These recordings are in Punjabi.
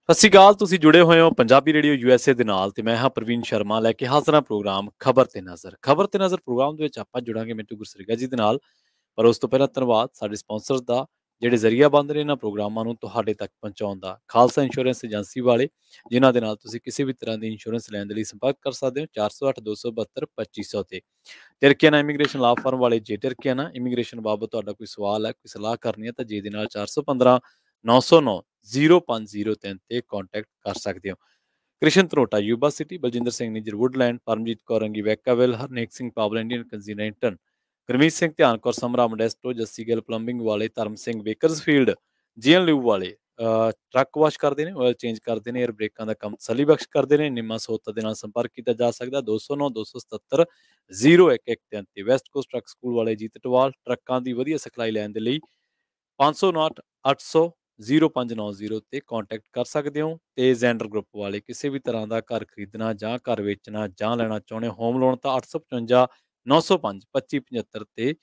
ਸਤਿ ਸ਼੍ਰੀ ਅਕਾਲ। ਤੁਸੀਂ ਜੁੜੇ ਹੋਏ ਹੋ ਪੰਜਾਬੀ ਰੇਡੀਓ USA ਦੇ ਨਾਲ ਤੇ ਮੈਂ ਹਾਂ ਪ੍ਰਵੀਨ ਸ਼ਰਮਾ ਲੈ ਕੇ ਹਾਜ਼ਰ ਹਾਂ ਪ੍ਰੋਗਰਾਮ ਖਬਰ ਤੇ ਨਜ਼ਰ ਪ੍ਰੋਗਰਾਮ ਦੇ ਵਿੱਚ ਆਪਾਂ ਜੁੜਾਂਗੇ ਮਿੰਟੂ ਗੁਰਸਰੀਗਾ ਜੀ ਦੇ ਨਾਲ। ਪਰ ਉਸ ਤੋਂ ਪਹਿਲਾਂ ਧੰਨਵਾਦ ਸਾਡੇ ਸਪਾਂਸਰਸ ਦਾ ਜਿਹੜੇ ਜ਼ਰੀਆ ਬਣ ਰਹੇ ਇਹਨਾਂ ਪ੍ਰੋਗਰਾਮਾਂ ਨੂੰ ਤੁਹਾਡੇ ਤੱਕ ਪਹੁੰਚਾਉਣ ਦਾ। ਖਾਲਸਾ ਇੰਸ਼ੋਰੈਂਸ ਏਜੰਸੀ ਵਾਲੇ ਜਿਨ੍ਹਾਂ ਦੇ ਨਾਲ ਤੁਸੀਂ ਕਿਸੇ ਵੀ ਤਰ੍ਹਾਂ ਦੀ ਇੰਸ਼ੋਰੈਂਸ ਲੈਣ ਦੇ ਲਈ ਸੰਪਰਕ ਕਰ ਸਕਦੇ ਹੋ 408 272 2500 ਤੇ। ਟਿਰਕੀਆਨਾ ਇਮੀਗ੍ਰੇਸ਼ਨ ਲਾਅ ਫਰਮ ਵਾਲੇ ਜੇ ਟਿਰਕੀਆਨਾ ਇਮੀਗ੍ਰੇਸ਼ਨ ਬਾਬਤ ਤੁਹਾਡਾ ਕੋਈ ਸਵਾਲ ਹੈ, ਕੋਈ ਸਲਾਹ ਕਰਨੀ ਹੈ ਤਾਂ ਜੇ ਦੇ ਨਾਲ 415 909 0503 ਤੇ ਕੰਟੈਕਟ ਕਰ ਸਕਦੇ ਹੋ। Krishan Tarota Yuba City, Baljinder Singh Nijjar Woodland, Paramjit Kaur Rangi Vacaville, Harnek Singh Paval Indian ਕੰਜੀਨੈਂਟਨ, ਗੁਰਮੀਤ ਸਿੰਘ ਧਿਆਨ ਕੌਰ ਸਮਰਾ ਮੋਡੈਸਟੋ, ਜੱਸੀ ਗਿੱਲ ਪਲੰਬਿੰਗ ਵਾਲੇ, ਧਰਮ ਸਿੰਘ ਬੇਕਰਸਫੀਲਡ, ਜੀਐਨ ਲਿਊ ਵਾਲੇ ਟਰੱਕ ਵਾਸ਼ ਕਰਦੇ ਨੇ, ਆਇਲ ਚੇਂਜ ਕਰਦੇ ਨੇ, ਏਅਰ ਬ੍ਰੇਕਾਂ ਦਾ ਕੰਮ ਤਸੱਲੀ ਬਖਸ਼ ਕਰਦੇ ਨੇ। ਨਿੰਮਾ ਸੋਤਾ ਦੇ ਨਾਲ ਸੰਪਰਕ ਕੀਤਾ ਜਾ ਸਕਦਾ 209 277 0113। ਵੈਸਟ ਕੋਸਟ ਟਰੱਕ ਸਕੂਲ ਵਾਲੇ ਜੀਤ ਟਵਾਲ ਟਰੱਕਾਂ ਦੀ ਵਧੀਆ ਸਿਖਲਾਈ ਲੈਣ ਦੇ ਲਈ 559 800 0590 ਤੇ ਕੰਟੈਕਟ ਕਰ ਸਕਦੇ ਹੋ। ਤੇ ਜ਼ੈਂਡਰ ਗਰੁੱਪ ਵਾਲੇ ਕਿਸੇ ਵੀ ਤਰ੍ਹਾਂ ਦਾ ਘਰ ਖਰੀਦਣਾ ਜਾਂ ਘਰ ਵੇਚਣਾ ਜਾਂ ਲੈਣਾ ਚਾਹੁੰਦੇ ਹੋਮ ਲੋਨ ਤਾਂ 855 905 2575 ਤੇ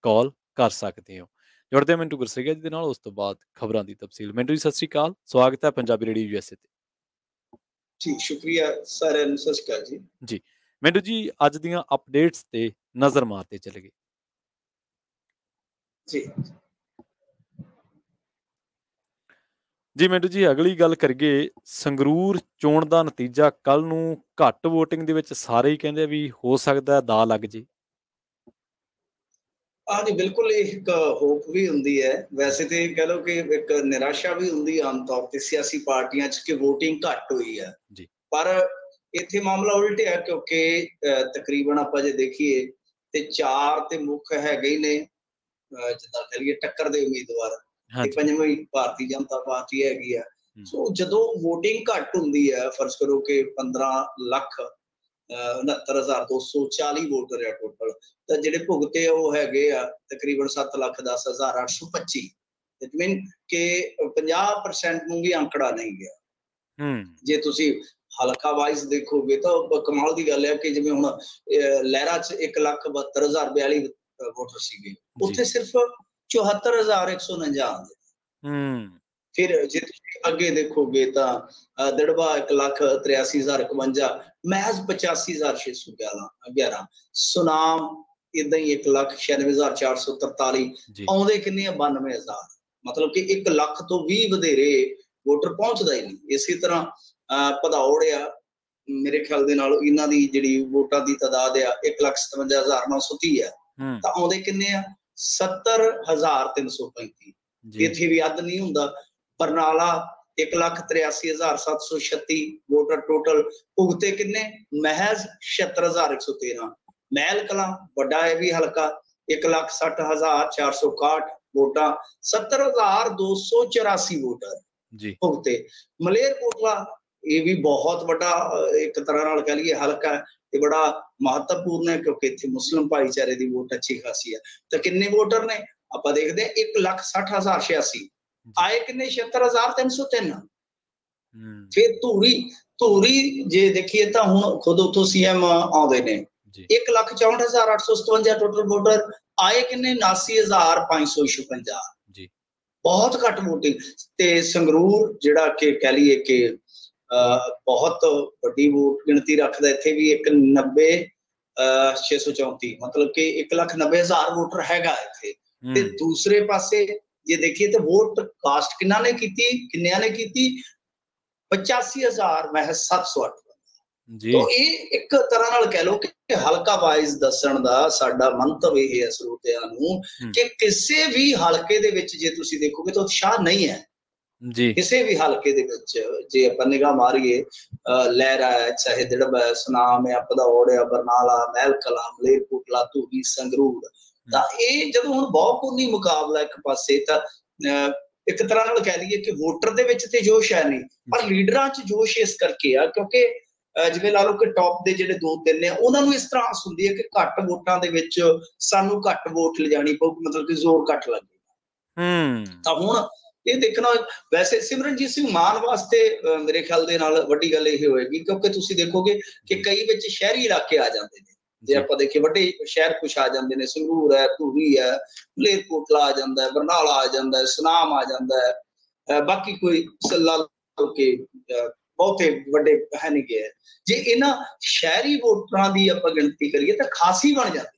ਕਾਲ ਕਰ ਸਕਦੇ ਹੋ। ਜੁੜਦੇ ਹਾਂ ਮਿੰਟੂ ਗੁਰਸਰੀਆ ਜੀ ਦੇ ਨਾਲ, ਉਸ ਤੋਂ ਬਾਅਦ ਖਬਰਾਂ ਦੀ ਤਫਸੀਲ। ਮਿੰਟੂ ਜੀ ਸਤਿ ਸ਼੍ਰੀ ਅਕਾਲ, ਸਵਾਗਤ ਹੈ ਪੰਜਾਬੀ ਰੇਡੀਓ USA ਤੇ। ਜੀ ਸ਼ੁਕਰੀਆ ਸਾਰਿਆਂ ਨੂੰ, ਸਤਿ ਸ਼੍ਰੀ ਅਕਾਲ ਜੀ। ਜੀ ਮਿੰਟੂ ਜੀ, ਅੱਜ ਦੀਆਂ ਅਪਡੇਟਸ ਤੇ ਨਜ਼ਰ ਮਾਰਦੇ ਚਲੇ ਗਏ ਜੀ। ਮਿੰਟੂ ਜੀ, ਅਗਲੀ ਗੱਲ ਕਰੀਏ ਸੰਗਰੂਰ ਚੋਣ ਦਾ ਨਤੀਜਾ ਕੱਲ ਨੂੰ ਘੱਟ ਵੋਟਿੰਗ ਦੇ ਵਿੱਚ ਸਾਰੇ ਹੀ ਕਹਿੰਦੇ ਵੀ ਹੋ ਸਕਦਾ ਦਾ ਲੱਗ ਜੇ। ਹਾਂਜੀ ਬਿਲਕੁਲ, ਇਹ ਇੱਕ ਹੋਪ ਵੀ ਹੁੰਦੀ ਹੈ। ਵੈਸੇ ਤੇ ਕਹਿ ਲਓ ਕਿ ਇੱਕ ਨਿਰਾਸ਼ਾ ਵੀ ਹੁੰਦੀ ਆਮ ਤੌਰ ਤੇ ਸਿਆਸੀ ਪਾਰਟੀਆਂ 'ਚ ਕਿ ਵੋਟਿੰਗ ਘੱਟ ਹੋਈ ਹੈ ਜੀ। ਪਰ ਇੱਥੇ ਮਾਮਲਾ ਉਲਟਿਆ ਕਿਉਂਕਿ ਤਕਰੀਬਨ ਆਪਾਂ ਜੇ ਦੇਖੀਏ ਤੇ 4 ਤੇ ਮੁੱਖ ਹੈਗੇ ਹੀ ਨੇ, ਜਿੱਦਾਂ ਕਹ ਲਈਏ ਟੱਕਰ ਦੇ ਉਮੀਦਵਾਰ, ਤੇ 5ਵੀਂ ਭਾਰਤੀ ਜਨਤਾ ਪਾਰਟੀ ਹੈਗੀ ਆ। ਸੋ ਜਦੋਂ ਵੋਟਿੰਗ ਘੱਟ ਹੁੰਦੀ ਹੈ, ਫਰਜ਼ ਕਰੋ ਕਿ 15,69,240 ਵੋਟਰ ਆ ਟੋਟਲ, ਤਾਂ ਜਿਹੜੇ ਭੁਗਤੇ ਉਹ ਹੈਗੇ ਆ ਤਕਰੀਬਨ 7,10,825। ਇਟ ਮੀਨ ਕਿ 50% ਨੂੰ ਵੀ ਅੰਕੜਾ ਨਹੀਂ ਗਿਆ। ਜੇ ਤੁਸੀਂ ਹਲਕਾ ਵਾਈਜ਼ ਦੇਖੋਗੇ ਤਾਂ ਕਮਾਲ ਦੀ ਗੱਲ ਹੈ ਕਿ ਜਿਵੇਂ ਹੁਣ ਲਹਿਰਾ 'ਚ 1,72,042 ਵੋਟਰ ਸੀਗੇ, ਉੱਥੇ ਸਿਰਫ 74,149 ਆਉਂਦੇ। ਫਿਰ ਜੇ ਤੁਸੀਂ ਅੱਗੇ ਦੇਖੋਗੇ ਤਾਂ ਦਿੜਬਾ 1,83,051, ਮਹਿਜ਼ 85,611, ਸੁਨਾਮ ਏਦਾਂ ਹੀ 1,96,443, ਆਉਂਦੇ ਕਿੰਨੇ ਆ 92,000। ਮਤਲਬ ਕਿ 1 ਲੱਖ ਤੋਂ ਵੀ ਵਧੇਰੇ ਵੋਟਰ ਪਹੁੰਚਦਾ ਹੀ ਨਹੀਂ। ਇਸੇ ਤਰ੍ਹਾਂ ਭਦੌੜ ਆ, ਮੇਰੇ ਖਿਆਲ ਦੇ ਨਾਲ ਇਹਨਾਂ ਦੀ ਜਿਹੜੀ ਵੋਟਾਂ ਦੀ ਤਾਦਾਦ ਆ 1,57,930 ਆ, ਤਾਂ ਆਉਂਦੇ ਕਿੰਨੇ ਆ 70,335। ਇੱਥੇ ਵੀ ਅੱਧ ਨਹੀਂ ਹੁੰਦਾ। ਬਰਨਾਲਾ 1,83,736 ਵੋਟਰ ਟੋਟਲ, ਭੁਗਤੇ ਕਿੰਨੇ ਮਹਿਜ਼ 76,113। ਮਹਿਲ ਕਲਾਂ ਵੱਡਾ ਹੈ ਵੀ ਹਲਕਾ, 1,60,461 ਵੋਟਾਂ, 70,284 ਵੋਟਰ ਭੁਗਤੇ। ਮਲੇਰਕੋਟਲਾ ਇਹ ਵੀ ਬਹੁਤ ਵੱਡਾ ਇੱਕ ਤਰ੍ਹਾਂ ਨਾਲ ਕਹਿ ਲਈਏ ਹਲਕਾ ਤੇ ਬੜਾ ਮਹੱਤਵਪੂਰਨ ਹੈ ਕਿਉਂਕਿ ਇੱਥੇ ਮੁਸਲਿਮ ਭਾਈਚਾਰੇ ਦੀ ਵੋਟ ਅੱਛੀ ਖਾਸੀ ਹੈ। ਤਾਂ ਕਿੰਨੇ ਵੋਟਰ ਨੇ ਆਪਾਂ ਦੇਖਦੇ ਹਾਂ 1,60,086, ਆਏ ਕਿੰਨੇ 76,303। ਫਿਰ ਧੂਰੀ ਜੇ ਦੇਖੀਏ ਤਾਂ ਹੁਣ ਖੁਦ ਉੱਥੋਂ CM ਆਉਂਦੇ ਨੇ, 1,64,857 ਟੋਟਲ ਵੋਟਰ, ਆਏ ਕਿੰਨੇ 79,556। ਬਹੁਤ ਘੱਟ ਵੋਟਿੰਗ। ਤੇ ਸੰਗਰੂਰ ਜਿਹੜਾ ਕਿ ਕਹਿ ਲਈਏ ਕਿ ਬਹੁਤ ਵੱਡੀ ਵੋਟ ਗਿਣਤੀ ਰੱਖਦਾ, ਇੱਥੇ ਵੀ 1,90,634, ਮਤਲਬ ਕਿ 1,90,000 ਵੋਟਰ ਹੈਗਾ ਇੱਥੇ। ਤੇ ਦੂਸਰੇ ਪਾਸੇ ਜੇ ਦੇਖੀਏ ਤਾਂ ਵੋਟ ਕਾਸਟ ਕਿੰਨਿਆਂ ਨੇ ਕੀਤੀ 85,708। ਤੋ ਇਹ ਇੱਕ ਤਰ੍ਹਾਂ ਨਾਲ ਕਹਿ ਲਓ ਕਿ ਹਲਕਾ ਵਾਈਜ਼ ਦੱਸਣ ਦਾ ਸਾਡਾ ਮੰਤਵ ਇਹ ਹੈ ਸਰੋਤਿਆਂ ਨੂੰ ਕਿ ਕਿਸੇ ਵੀ ਹਲਕੇ ਦੇ ਵਿੱਚ ਜੇ ਤੁਸੀਂ ਦੇਖੋਗੇ ਤਾਂ ਉਤਸ਼ਾਹ ਨਹੀਂ ਹੈ ਜੀ। ਕਿਸੇ ਵੀ ਹਲਕੇ ਦੇ ਵਿੱਚ ਜੇ ਆਪਾਂ ਨਿਗਾਹ ਮਾਰੀਏ, ਲਹਿਰਾ ਹੈ, ਚਾਹੇ ਦਿੜਬਾ ਹੈ, ਸੁਨਾਮ ਹੈ, ਭਦੌੜ ਹੈ, ਬਰਨਾਲਾ, ਮਹਿਲ ਕਲਾਂ, ਮਲੇਰਕੋਟਲਾ, ਧੂਰੀ, ਸੰਗਰੂਰ, ਤਾਂ ਇਹ ਜਦੋਂ ਹੁਣ ਬਹੁਕੌਮੀ ਮੁਕਾਬਲਾ ਇੱਕ ਪਾਸੇ, ਤਾਂ ਇੱਕ ਤਰ੍ਹਾਂ ਨਾਲ ਕਹਿ ਲਈਏ ਕਿ ਵੋਟਰ ਦੇ ਵਿੱਚ ਤੇ ਜੋਸ਼ ਹੈ ਨਹੀਂ, ਪਰ ਲੀਡਰਾਂ 'ਚ ਜੋਸ਼ ਇਸ ਕਰਕੇ ਆ ਕਿਉਂਕਿ ਜਿਵੇਂ ਲਾ ਲਓ ਕਿ ਟੌਪ ਦੇ ਜਿਹੜੇ 2-3 ਨੇ ਉਹਨਾਂ ਨੂੰ ਇਸ ਤਰ੍ਹਾਂ ਆਸ ਹੁੰਦੀ ਹੈ ਕਿ ਘੱਟ ਵੋਟਾਂ ਦੇ ਵਿੱਚ ਸਾਨੂੰ ਘੱਟ ਵੋਟ ਲਿਜਾਣੀ ਪਊਗੀ, ਮਤਲਬ ਕਿ ਜ਼ੋਰ ਘੱਟ ਲੱਗੇਗਾ। ਤਾਂ ਹੁਣ ਇਹ ਦੇਖਣਾ, ਵੈਸੇ ਸਿਮਰਨਜੀਤ ਸਿੰਘ ਮਾਨ ਵਾਸਤੇ ਮੇਰੇ ਖਿਆਲ ਦੇ ਨਾਲ ਵੱਡੀ ਗੱਲ ਇਹ ਹੋਏਗੀ ਕਿਉਂਕਿ ਤੁਸੀਂ ਦੇਖੋਗੇ ਕਿ ਕਈ ਵਿੱਚ ਸ਼ਹਿਰੀ ਇਲਾਕੇ ਆ ਜਾਂਦੇ ਨੇ। ਜੇ ਆਪਾਂ ਦੇਖੀਏ ਵੱਡੇ ਸ਼ਹਿਰ ਕੁਛ ਆ ਜਾਂਦੇ ਨੇ, ਸੰਗਰੂਰ ਹੈ, ਧੂਰੀ ਹੈ, ਮਲੇਰਕੋਟਲਾ ਆ ਜਾਂਦਾ ਹੈ, ਬਰਨਾਲਾ ਆ ਜਾਂਦਾ ਹੈ, ਸੁਨਾਮ ਆ ਜਾਂਦਾ ਹੈ, ਬਾਕੀ ਕੋਈ ਮਤਲਬ ਕਿ ਬਹੁਤੇ ਵੱਡੇ ਹੈ ਨਹੀਂ ਗਏ। ਜੇ ਇਹਨਾਂ ਸ਼ਹਿਰੀ ਵੋਟਰਾਂ ਦੀ ਆਪਾਂ ਗਿਣਤੀ ਕਰੀਏ ਤਾਂ ਖਾਸੀ ਬਣ ਜਾਂਦੀ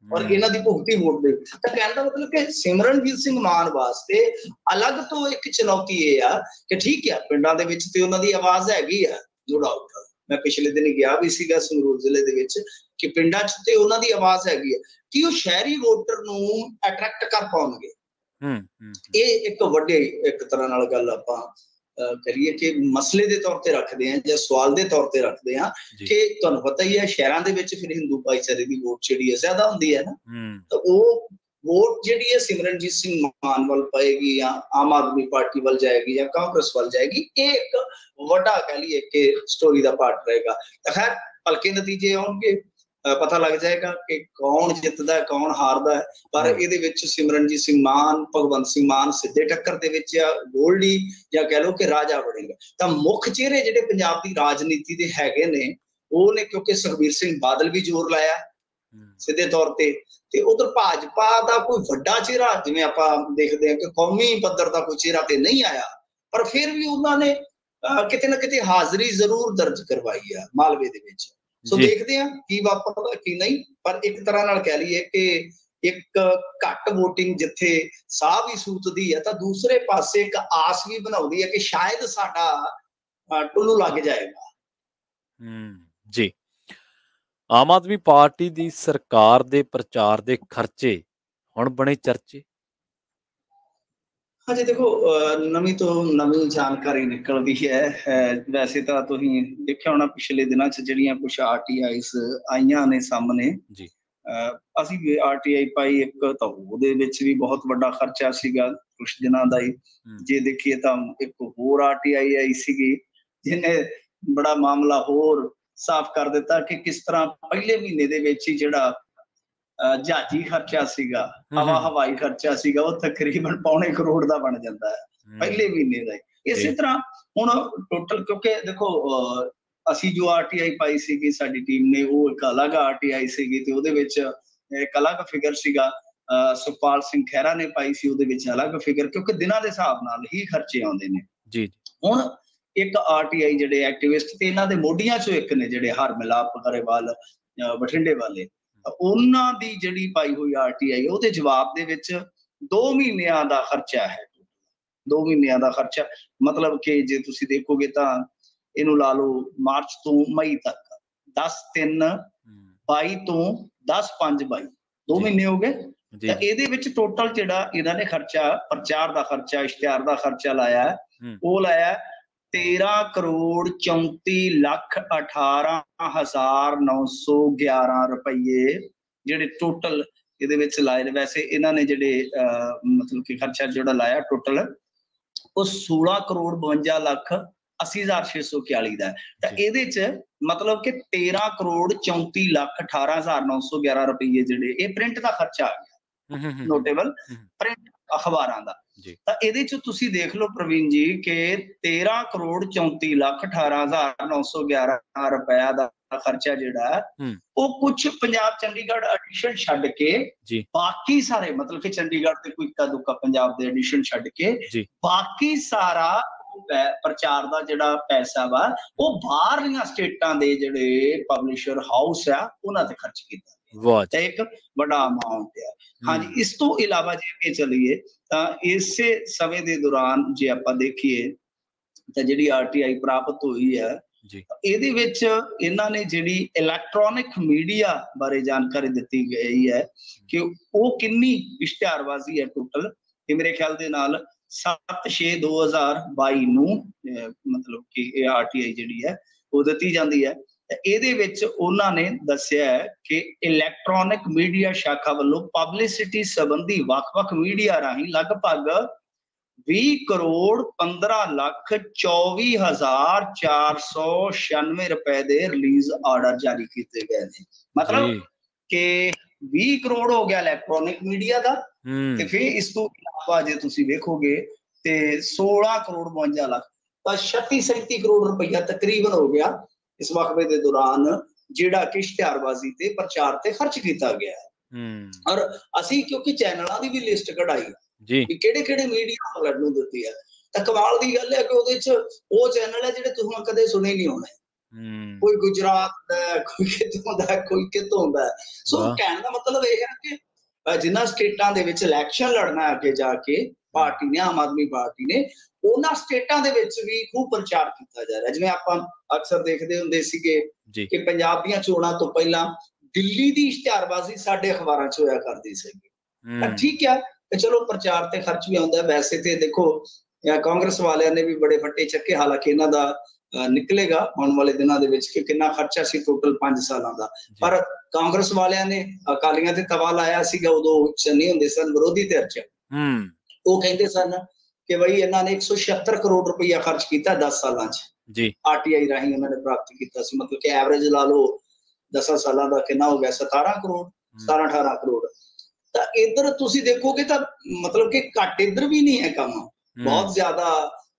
ਔਰ ਇਹਨਾਂ ਦੀ ਭੁਗਤੀ ਵੋਟ ਦੇ। ਤਾਂ ਕਹਿਣ ਦਾ ਮਤਲਬ ਕਿ ਸਿਮਰਨਜੀਤ ਸਿੰਘ ਮਾਨ ਵਾਸਤੇ ਅਲੱਗ ਤੋਂ ਇੱਕ ਚੁਣੌਤੀ ਇਹ ਆ ਕਿ ਠੀਕ ਆ ਪਿੰਡਾਂ ਦੇ ਵਿੱਚ ਤੇ ਉਹਨਾਂ ਦੀ ਆਵਾਜ਼ ਹੈਗੀ ਆ, ਨੋ ਡਾਊਟ। ਮੈਂ ਪਿਛਲੇ ਦਿਨ ਗਿਆ ਵੀ ਸੀਗਾ ਸੰਗਰੂਰ ਜ਼ਿਲ੍ਹੇ ਦੇ ਵਿੱਚ ਕਿ ਪਿੰਡਾਂ 'ਚ ਤੇ ਉਹਨਾਂ ਦੀ ਆਵਾਜ਼ ਹੈਗੀ ਆ ਕਿ ਉਹ ਸ਼ਹਿਰੀ ਵੋਟਰ ਨੂੰ ਅਟਰੈਕਟ ਕਰ ਪਾਉਣਗੇ। ਇਹ ਇੱਕ ਵੱਡੇ ਇੱਕ ਤਰ੍ਹਾਂ ਨਾਲ ਗੱਲ ਆਪਾਂ ਕਰੀਏ ਕਿ ਮਸਲੇ ਦੇ ਤੌਰ ਤੇ ਰੱਖਦੇ ਹਾਂ ਜਾਂ ਸਵਾਲ ਦੇ ਤੌਰ ਤੇ ਰੱਖਦੇ ਹਾਂ ਕਿ ਤੁਹਾਨੂੰ ਪਤਾ ਹੀ ਹੈ ਸ਼ਹਿਰਾਂ ਦੇ ਵਿੱਚ ਫਿਰ ਹਿੰਦੂ ਭਾਈਚਾਰੇ ਦੀ ਵੋਟ ਜਿਹੜੀ ਹੈ ਜ਼ਿਆਦਾ ਹੁੰਦੀ ਹੈ ਨਾ, ਤਾਂ ਉਹ ਵੋਟ ਜਿਹੜੀ ਹੈ ਸਿਮਰਨਜੀਤ ਸਿੰਘ ਮਾਨ ਵੱਲ ਪਏਗੀ ਜਾਂ ਆਮ ਆਦਮੀ ਪਾਰਟੀ ਵੱਲ ਜਾਏਗੀ ਜਾਂ ਕਾਂਗਰਸ ਵੱਲ ਜਾਏਗੀ, ਇਹ ਇੱਕ ਵੱਡਾ ਕਹਿ ਲਈਏ ਕਿ ਸਟੋਰੀ ਦਾ ਪਾਰਟ ਰਹੇਗਾ। ਤਾਂ ਖੈਰ ਹਲਕੇ ਨਤੀਜੇ ਆਉਣਗੇ, ਪਤਾ ਲੱਗ ਜਾਏਗਾ ਕਿ ਕੌਣ ਜਿੱਤਦਾ ਕੌਣ ਹਾਰਦਾ ਹੈ। ਪਰ ਇਹਦੇ ਵਿੱਚ ਸਿਮਰਨਜੀਤ ਸਿੰਘ ਮਾਨ, ਭਗਵੰਤ ਸਿੰਘ ਮਾਨ ਸਿੱਧੇ ਟੱਕਰ ਦੇ ਵਿੱਚ ਆ, ਗੋਲਡੀ ਜਾਂ ਕਹਿ ਲਓ ਕਿ ਰਾਜਾ ਬਣੇਗਾ। ਤਾਂ ਮੁੱਖ ਚਿਹਰੇ ਜਿਹੜੇ ਪੰਜਾਬ ਦੀ ਰਾਜਨੀਤੀ ਦੇ ਹੈਗੇ ਨੇ ਉਹ ਨੇ, ਕਿਉਂਕਿ ਸੁਖਬੀਰ ਸਿੰਘ ਬਾਦਲ ਵੀ ਜ਼ੋਰ ਲਾਇਆ ਸਿੱਧੇ ਤੌਰ ਤੇ ਉਧਰ ਭਾਜਪਾ ਦਾ ਕੋਈ ਵੱਡਾ ਚਿਹਰਾ ਜਿਵੇਂ ਆਪਾਂ ਦੇਖਦੇ ਹਾਂ ਕਿ ਕੌਮੀ ਪੱਧਰ ਦਾ ਕੋਈ ਚਿਹਰਾ ਤੇ ਨਹੀਂ ਆਇਆ, ਪਰ ਫਿਰ ਵੀ ਉਹਨਾਂ ਨੇ ਕਿਤੇ ਨਾ ਕਿਤੇ ਹਾਜ਼ਰੀ ਜ਼ਰੂਰ ਦਰਜ ਕਰਵਾਈ ਆ ਮਾਲਵੇ ਦੇ ਵਿੱਚ। ਸੋ ਦੇਖਦੇ ਹਾਂ ਕੀ ਵਾਪਰਦਾ ਕੀ ਨਹੀਂ। ਪਰ ਇੱਕ ਤਰ੍ਹਾਂ ਨਾਲ ਕਹਿ ਲਈਏ ਕਿ ਇੱਕ ਘੱਟ ਵੋਟਿੰਗ ਜਿੱਥੇ ਸਾਹ ਵੀ ਸੂਤਦੀ ਹੈ ਤਾਂ ਦੂਸਰੇ ਪਾਸੇ ਇੱਕ ਆਸ ਵੀ ਬਣਾਉਂਦੀ ਹੈ ਕਿ ਸ਼ਾਇਦ ਸਾਡਾ ਟੁੱਲੂ ਲੱਗ ਜਾਏਗਾ। ਜੀ, ਆਮ ਆਦਮੀ ਪਾਰਟੀ ਦੀ ਸਰਕਾਰ ਦੇ ਪ੍ਰਚਾਰ ਦੇ ਖਰਚੇ ਹੁਣ ਬਣੇ ਚਰਚੇ। ਹਾਂਜੀ ਦੇਖੋ, ਨਵੀਂ ਤੋਂ ਨਵੀਂ ਜਾਣਕਾਰੀ ਨਿਕਲਦੀ ਹੈ। ਵੈਸੇ ਤਾਂ ਤੁਸੀਂ ਦੇਖਿਆ ਹੋਣਾ ਪਿਛਲੇ ਦਿਨਾਂ 'ਚ ਜਿਹੜੀਆਂ ਕੁਛ RTIs ਆਈਆਂ ਨੇ ਸਾਹਮਣੇ, ਅਸੀਂ ਵੀ RTI ਪਾਈ ਇੱਕ, ਤਾਂ ਉਹਦੇ ਵਿੱਚ ਵੀ ਬਹੁਤ ਵੱਡਾ ਖਰਚਾ ਸੀਗਾ ਕੁਛ ਦਿਨਾਂ ਦਾ ਹੀ। ਜੇ ਦੇਖੀਏ ਤਾਂ ਇੱਕ ਹੋਰ RTI ਆਈ ਸੀਗੀ ਜਿਹਨੇ ਬੜਾ ਮਾਮਲਾ ਹੋਰ ਸਾਫ਼ ਕਰ ਦਿੱਤਾ ਕਿ ਕਿਸ ਤਰ੍ਹਾਂ ਪਹਿਲੇ ਮਹੀਨੇ ਦੇ ਵਿੱਚ ਹੀ ਜਿਹੜਾ ਜਹਾਜੀ ਖਰਚਾ ਸੀਗਾ, ਹਵਾਈ ਖਰਚਾ ਸੀਗਾ, ਉਹ ਤਕਰੀਬਨ £2.25 ਕਰੋੜ ਦਾ ਬਣ ਜਾਂਦਾ ਹੈ ਪਹਿਲੇ ਮਹੀਨੇ ਦਾ। ਇਸੇ ਤਰ੍ਹਾਂ ਹੁਣ ਟੋਟਲ, ਕਿਉਂਕਿ ਦੇਖੋ ਅਸੀਂ ਜੋ RTI ਪਾਈ ਸੀਗੀ ਸਾਡੀ ਟੀਮ ਨੇ, ਉਹ ਇੱਕ ਅਲੱਗ RTI ਸੀਗੀ ਤੇ ਉਹਦੇ ਵਿੱਚ ਇੱਕ ਅਲੱਗ ਫਿਗਰ ਸੀਗਾ। ਸੁਖਪਾਲ ਸਿੰਘ ਖਹਿਰਾ ਨੇ ਪਾਈ ਸੀ, ਉਹਦੇ ਵਿੱਚ ਅਲੱਗ ਫਿਗਰ, ਕਿਉਂਕਿ ਦਿਨਾਂ ਦੇ ਹਿਸਾਬ ਨਾਲ ਹੀ ਖਰਚੇ ਆਉਂਦੇ ਨੇ। ਹੁਣ ਇੱਕ RTI ਜਿਹੜੇ ਐਕਟਿਵਿਸਟ ਤੇ ਇਹਨਾਂ ਦੇ ਮੋਢੀਆਂ ਚੋਂ ਇੱਕ ਨੇ ਜਿਹੜੇ ਹਰਮਿਲਾਪ ਗਰੇਵਾਲ ਬਠਿੰਡੇ ਵਾਲੇ, ਉਹਨਾਂ ਦੀ ਜਿਹੜੀ ਪਾਈ ਹੋਈ RTI ਉਹਦੇ ਜਵਾਬ ਦੇ ਵਿੱਚ 2 ਮਹੀਨਿਆਂ ਦਾ ਖਰਚਾ ਹੈ। 2 ਮਹੀਨਿਆਂ ਦਾ ਖਰਚਾ ਮਤਲਬ ਕਿ ਜੇ ਤੁਸੀਂ ਦੇਖੋਗੇ ਤਾਂ ਇਹਨੂੰ ਲਾ ਲਓ ਮਾਰਚ ਤੋਂ ਮਈ ਤੱਕ 10/3/22 ਤੋਂ 10/5/22 2 ਮਹੀਨੇ ਹੋ ਗਏ। ਤਾਂ ਇਹਦੇ ਵਿੱਚ ਟੋਟਲ ਜਿਹੜਾ ਇਹਨਾਂ ਨੇ ਖਰਚਾ, ਪ੍ਰਚਾਰ ਦਾ ਖਰਚਾ, ਇਸ਼ਤਿਹਾਰ ਦਾ ਖਰਚਾ ਲਾਇਆ, ਉਹ ਲਾਇਆ 13,34,18,911 ਰੁਪਈਏ ਜਿਹੜੇ ਟੋਟਲ ਇਹਦੇ ਵਿੱਚ ਲਾਏ ਨੇ। ਵੈਸੇ ਇਹਨਾਂ ਨੇ ਜਿਹੜੇ ਮਤਲਬ ਕਿ ਖਰਚਾ ਜਿਹੜਾ ਲਾਇਆ ਟੋਟਲ ਉਹ 16,52,80,641 ਦਾ। ਤਾਂ ਇਹਦੇ ਚ ਮਤਲਬ ਕਿ 13,34,18,911 ਰੁਪਈਏ ਜਿਹੜੇ ਇਹ ਪ੍ਰਿੰਟ ਦਾ ਖਰਚਾ ਆ ਗਿਆ, ਨੋਟੇਬਲ ਪ੍ਰਿੰਟ ਅਖਬਾਰਾਂ ਦਾ। ਤਾਂ ਇਹਦੇ ਚ ਤੁਸੀਂ ਦੇਖ ਲਓ ਪ੍ਰਵੀਨ ਜੀ ਕਿ 13,34,18,911 ਰੁਪਇਆ ਦਾ ਖਰਚਾ ਜਿਹੜਾ ਉਹ ਕੁਛ ਪੰਜਾਬ ਚੰਡੀਗੜ੍ਹ ਐਡੀਸ਼ਨ ਛੱਡ ਕੇ ਬਾਕੀ ਸਾਰੇ, ਮਤਲਬ ਕਿ ਚੰਡੀਗੜ੍ਹ ਤੇ ਕੋਈ ਇੱਕਾ ਦੁੱਕਾ ਪੰਜਾਬ ਦੇ ਐਡੀਸ਼ਨ ਛੱਡ ਕੇ ਬਾਕੀ ਸਾਰਾ ਪ੍ਰਚਾਰ ਦਾ ਜਿਹੜਾ ਪੈਸਾ ਵਾ ਉਹ ਬਾਹਰਲੀਆਂ ਸਟੇਟਾਂ ਦੇ ਜਿਹੜੇ ਪਬਲਿਸ਼ਰ ਹਾਊਸ ਆ ਉਹਨਾਂ ਤੇ ਖਰਚ ਕੀਤਾ। ਤੇ ਇੱਕ ਵੱਡਾ ਅਮਾਉਂਟ ਆ। ਹਾਂਜੀ, ਇਸ ਤੋਂ ਇਲਾਵਾ ਜੇ ਅੱਗੇ ਚੱਲੀਏ ਤਾਂ ਇਸੇ ਸਮੇਂ ਦੇ ਦੌਰਾਨ ਜੇ ਆਪਾਂ ਦੇਖੀਏ ਤਾਂ ਜਿਹੜੀ RTI ਪ੍ਰਾਪਤ ਹੋਈ ਹੈ ਇਹਦੇ ਵਿੱਚ ਇਹਨਾਂ ਨੇ ਜਿਹੜੀ ਇਲੈਕਟ੍ਰੋਨਿਕ ਮੀਡੀਆ ਬਾਰੇ ਜਾਣਕਾਰੀ ਦਿੱਤੀ ਗਈ ਹੈ ਕਿ ਉਹ ਕਿੰਨੀ ਇਸ਼ਤਿਹਾਰਬਾਜ਼ੀ ਹੈ ਟੋਟਲ। ਇਹ ਮੇਰੇ ਖਿਆਲ ਦੇ ਨਾਲ 7/6/2022 ਨੂੰ ਮਤਲਬ ਕਿ ਇਹ RTI ਜਿਹੜੀ ਹੈ ਉਹ ਦਿੱਤੀ ਜਾਂਦੀ ਹੈ। ਇਹਦੇ ਵਿੱਚ ਉਹਨਾਂ ਨੇ ਦੱਸਿਆ ਕਿ ਇਲੈਕਟ੍ਰੋਨਿਕ ਮੀਡੀਆ ਸ਼ਾਖਾ ਵੱਲੋਂ ਪਬਲਿਸਿਟੀ ਸੰਬੰਧੀ ਵੱਖ-ਵੱਖ ਮੀਡੀਆ ਰਾਹੀਂ ਲਗਭਗ 20,15,24,496 ਰੁਪਏ ਦੇ ਰਿਲੀਜ਼ ਆਰਡਰ ਜਾਰੀ ਕੀਤੇ ਗਏ ਨੇ। ਮਤਲਬ ਕਿ 20 ਕਰੋੜ ਹੋ ਗਿਆ ਇਲੈਕਟ੍ਰੋਨਿਕ ਮੀਡੀਆ ਦਾ, ਤੇ ਫਿਰ ਇਸ ਤੋਂ ਇਲਾਵਾ ਜੇ ਤੁਸੀਂ ਵੇਖੋਗੇ ਤੇ 16,52 ਲੱਖ ਤਾਂ 36-37 ਕਰੋੜ ਰੁਪਈਆ ਤਕਰੀਬਨ ਹੋ ਗਿਆ ਇਸ ਵਕਫੇ ਦੇ ਦੌਰਾਨ ਜਿਹੜਾ ਕਿ ਇਸ਼ਤਿਹਾਰਬਾਜ਼ੀ ਤੇ ਪ੍ਰਚਾਰ ਤੇ ਖਰਚ ਕੀਤਾ ਗਿਆ ਹੈ। ਔਰ ਅਸੀਂ ਕਿਉਂਕਿ ਚੈਨਲਾਂ ਦੀ ਵੀ ਲਿਸਟ ਕਢਾਈ ਕਿ ਕਿਹੜੇ-ਕਿਹੜੇ ਮੀਡੀਆ ਆਊਟਲੈਟ ਨੂੰ ਦਿੱਤੀ ਹੈ, ਤਾਂ ਕਮਾਲ ਦੀ ਗੱਲ ਹੈ ਕਿ ਉਹਦੇ 'ਚ ਉਹ ਚੈਨਲ ਹੈ ਜਿਹੜੇ ਤੁਸੀਂ ਕਦੇ ਸੁਣੇ ਨਹੀਂ ਹੋਣੇ। ਕੋਈ ਗੁਜਰਾਤ ਦਾ, ਕੋਈ ਕਿਤੋਂ ਦਾ, ਕੋਈ ਕਿਤੋਂ ਦਾ। ਸੋ ਕਹਿਣ ਦਾ ਮਤਲਬ ਇਹ ਹੈ ਕਿ ਜਿਨ੍ਹਾਂ ਸਟੇਟਾਂ ਦੇ ਵਿੱਚ ਇਲੈਕਸ਼ਨ ਲੜਨਾ ਅੱਗੇ ਜਾ ਕੇ ਪਾਰਟੀ ਨੇ, ਆਮ ਆਦਮੀ ਪਾਰਟੀ ਨੇ, ਉਹਨਾਂ ਸਟੇਟਾਂ ਦੇ ਵਿੱਚ ਵੀ ਖੂਬ ਪ੍ਰਚਾਰ ਕੀਤਾ ਜਾ ਰਿਹਾ। ਜਿਵੇਂ ਆਪਾਂ ਅਕਸਰ ਦੇਖਦੇ ਹੁੰਦੇ ਸੀਗੇ ਕਿ ਪੰਜਾਬ ਦੀਆਂ ਚੋਣਾਂ ਤੋਂ ਪਹਿਲਾਂ ਦਿੱਲੀ ਦੀ ਇਸ਼ਤਿਹਾਰਬਾਜ਼ੀ ਸਾਡੇ ਅਖਬਾਰਾਂ 'ਚ ਹੋਇਆ ਕਰਦੀ ਸੀਗੀ। ਤਾਂ ਠੀਕ ਆ ਕਿ ਚਲੋ ਪ੍ਰਚਾਰ ਤੇ ਖਰਚ ਵੀ ਆਉਂਦਾ। ਵੈਸੇ ਤੇ ਦੇਖੋ ਕਾਂਗਰਸ ਵਾਲਿਆਂ ਨੇ ਵੀ ਬੜੇ ਫੱਟੇ ਚੱਕੇ, ਹਾਲਾਂਕਿ ਇਹਨਾਂ ਦਾ ਨਿਕਲੇਗਾ ਆਉਣ ਵਾਲੇ ਦਿਨਾਂ ਦੇ ਵਿੱਚ ਕਿ ਕਿੰਨਾ ਖਰਚਾ ਸੀ ਟੋਟਲ 5 ਸਾਲਾਂ ਦਾ। ਪਰ ਕਾਂਗਰਸ ਵਾਲਿਆਂ ਨੇ ਅਕਾਲੀਆਂ ਤੇ ਤਵਾ ਲਾਇਆ ਸੀਗਾ, ਉਦੋਂ ਚੰਨੀ ਹੁੰਦੇ ਸਨ ਵਿਰੋਧੀ ਧਿਰ 'ਚ। ਉਹ ਕਹਿੰਦੇ ਸਨ ਕਿ ਬਈ ਇਹਨਾਂ ਨੇ 176 ਕਰੋੜ ਰੁਪਈਆ ਖਰਚ ਕੀਤਾ 10 ਸਾਲਾਂ 'ਚ RTI ਰਾਹੀਂ ਇਹਨਾਂ ਨੇ ਪ੍ਰਾਪਤ ਕੀਤਾ ਸੀ। ਮਤਲਬ ਕਿ ਐਵਰੇਜ ਲਾ ਲਓ 10 ਸਾਲਾਂ ਦਾ ਕਿੰਨਾ ਹੋ ਗਿਆ, 17 ਕਰੋੜ, 17-18 ਕਰੋੜ। ਤਾਂ ਇੱਧਰ ਤੁਸੀਂ ਦੇਖੋਗੇ ਤਾਂ ਮਤਲਬ ਕਿ ਘੱਟ ਇੱਧਰ ਵੀ ਨਹੀਂ ਹੈ ਕੰਮ, ਬਹੁਤ ਜ਼ਿਆਦਾ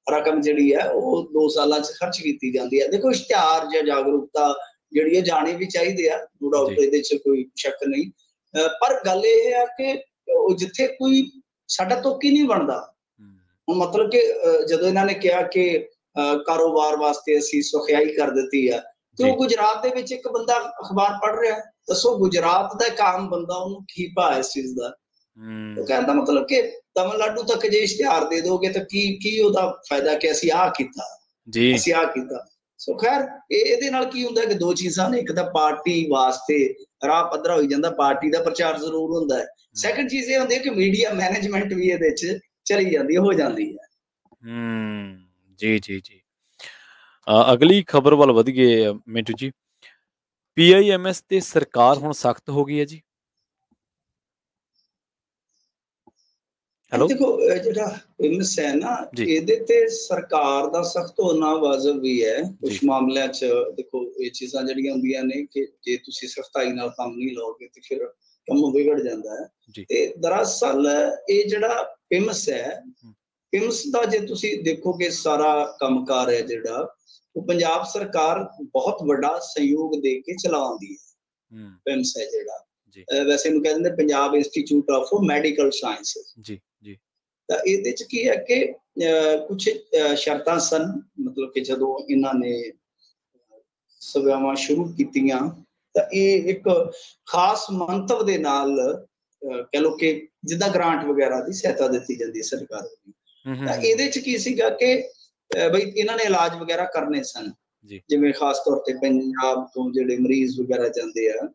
ਰਕਮ ਜਿਹੜੀ ਹੈ ਉਹ 2 ਸਾਲਾਂ 'ਚ ਖਰਚ ਕੀਤੀ ਜਾਂਦੀ ਹੈ। ਦੇਖੋ ਇਸ਼ਤਿਹਾਰ ਜਾਂ ਜਾਗਰੂਕਤਾ ਜਿਹੜੀ ਹੈ ਜਾਣੀ ਵੀ ਚਾਹੀਦੀ ਆ, ਨੋ ਡਾਊਟ, ਇਹਦੇ 'ਚ ਕੋਈ ਸ਼ੱਕ ਨਹੀਂ। ਪਰ ਗੱਲ ਇਹ ਹੈ ਕਿ ਉਹ ਜਿੱਥੇ ਕੋਈ ਸਾਡਾ ਤੁੱਕ ਹੀ ਨਹੀਂ ਬਣਦਾ। ਹੁਣ ਮਤਲਬ ਕਿ ਜਦੋਂ ਇਹਨਾਂ ਨੇ ਕਿਹਾ ਕਿ ਕਾਰੋਬਾਰ ਵਾਸਤੇ ਅਸੀਂ ਸੁਖਿਆਈ ਕਰ ਦਿੱਤੀ ਆ, ਤੇ ਉਹ ਗੁਜਰਾਤ ਦੇ ਵਿੱਚ ਇੱਕ ਬੰਦਾ ਅਖਬਾਰ ਪੜ੍ਹ ਰਿਹਾ, ਦੱਸੋ ਗੁਜਰਾਤ ਦਾ ਇੱਕ ਆਮ ਬੰਦਾ ਉਹਨੂੰ ਕੀ ਭਾ ਇਸ ਚੀਜ਼ ਦਾ? ਉਹ ਕਹਿੰਦਾ ਮਤਲਬ ਕਿ ਤਮਿਲਨਾਡੂ ਤੱਕ ਜੇ ਇਸ਼ਤਿਹਾਰ ਦੇ ਦੋਗੇ ਤਾਂ ਕੀ ਉਹਦਾ ਫਾਇਦਾ ਕਿ ਅਸੀਂ ਆਹ ਕੀਤਾ, ਅਸੀਂ ਆਹ ਕੀਤਾ। ਸੋ ਖੈਰ ਇਹਦੇ ਨਾਲ ਕੀ ਹੁੰਦਾ ਕਿ ਦੋ ਚੀਜ਼ਾਂ ਨੇ, ਇੱਕ ਤਾਂ ਪਾਰਟੀ ਵਾਸਤੇ ਰਾਹ ਪੱਧਰਾ ਹੋਈ ਜਾਂਦਾ, ਪਾਰਟੀ ਦਾ ਪ੍ਰਚਾਰ ਜ਼ਰੂਰ ਹੁੰਦਾ ਹੈ। ਸੈਕੰਡ ਚੀਜ਼ ਇਹ ਹੁੰਦੀ ਹੈ ਕਿ ਮੀਡੀਆ ਮੈਨੇਜਮੈਂਟ ਵੀ ਇਹਦੇ 'ਚ ਚਲੀ ਜਾਂਦੀ, ਹੋ ਜਾਂਦੀ ਹੈ। ਜੀ। ਅਗਲੀ ਖਬਰ ਵੱਲ ਵਧੀਏ ਮਿੰਟੂ ਜੀ। PIMS ਤੇ ਸਰਕਾਰ ਹੁਣ ਸਖਤ ਹੋ ਗਈ ਹੈ ਜੀ। ਦੇਖੋ ਜਿਹੜਾ PIMS ਹੈ ਨਾ, ਇਹਦੇ ਤੇ ਸਰਕਾਰ ਦਾ ਸਖਤ ਹੋਣਾ ਵਾਜਬ ਵੀ ਹੈ। ਕੁਛ ਮਾਮਲਿਆਂ 'ਚ ਦੇਖੋ ਇਹ ਚੀਜ਼ਾਂ ਜਿਹੜੀਆਂ ਹੁੰਦੀਆਂ ਨੇ ਕਿ ਜੇ ਤੁਸੀਂ ਸਖਤਾਈ ਨਾਲ ਕੰਮ ਨਹੀਂ ਲਓਗੇ ਤੇ ਫਿਰ ਕੰਮ ਵਿਗੜ ਜਾਂਦਾ ਹੈ। ਤੇ ਦਰਅਸਲ ਇਹ ਜਿਹੜਾ PIMS ਹੈ, PIMS ਦਾ ਜੇ ਤੁਸੀਂ ਦੇਖੋਗੇ ਸਾਰਾ ਕੰਮਕਾਰ ਹੈ ਜਿਹੜਾ, ਉਹ ਪੰਜਾਬ ਸਰਕਾਰ ਬਹੁਤ ਵੱਡਾ ਸਹਿਯੋਗ ਦੇ ਕੇ ਚਲਾਉਂਦੀ ਹੈ। PIMS ਹੈ ਜਿਹੜਾ, ਵੈਸੇ ਇਹਨੂੰ ਕਹਿ ਦਿੰਦੇ Punjab institute of medical sciences. ਤਾਂ ਇਹਦੇ 'ਚ ਕੀ ਹੈ ਕਿ ਕੁਛ ਸ਼ਰਤਾਂ ਸਨ, ਮਤਲਬ ਕਿ ਜਦੋਂ ਇਹਨਾਂ ਨੇ ਸੇਵਾਵਾਂ ਸ਼ੁਰੂ ਕੀਤੀਆਂ ਤਾਂ ਇਹ ਇੱਕ ਖਾਸ ਮੰਤਵ ਦੇ ਨਾਲ ਕਹਿ ਲਓ ਕਿ ਜਿੱਦਾਂ ਗ੍ਰਾਂਟ ਵਗੈਰਾ ਦੀ ਸਹਾਇਤਾ ਦਿੱਤੀ ਜਾਂਦੀ ਹੈ ਸਰਕਾਰ ਵੱਲੋਂ। ਤਾਂ ਇਹਦੇ 'ਚ ਕੀ ਸੀਗਾ ਕਿ ਬਈ ਇਹਨਾਂ ਨੇ ਇਲਾਜ ਵਗੈਰਾ ਕਰਨੇ ਸਨ, ਜਿਵੇਂ ਖਾਸ ਤੌਰ ਤੇ ਪੰਜਾਬ ਤੋਂ ਜਿਹੜੇ ਮਰੀਜ਼ ਵਗੈਰਾ ਜਾਂਦੇ ਆ।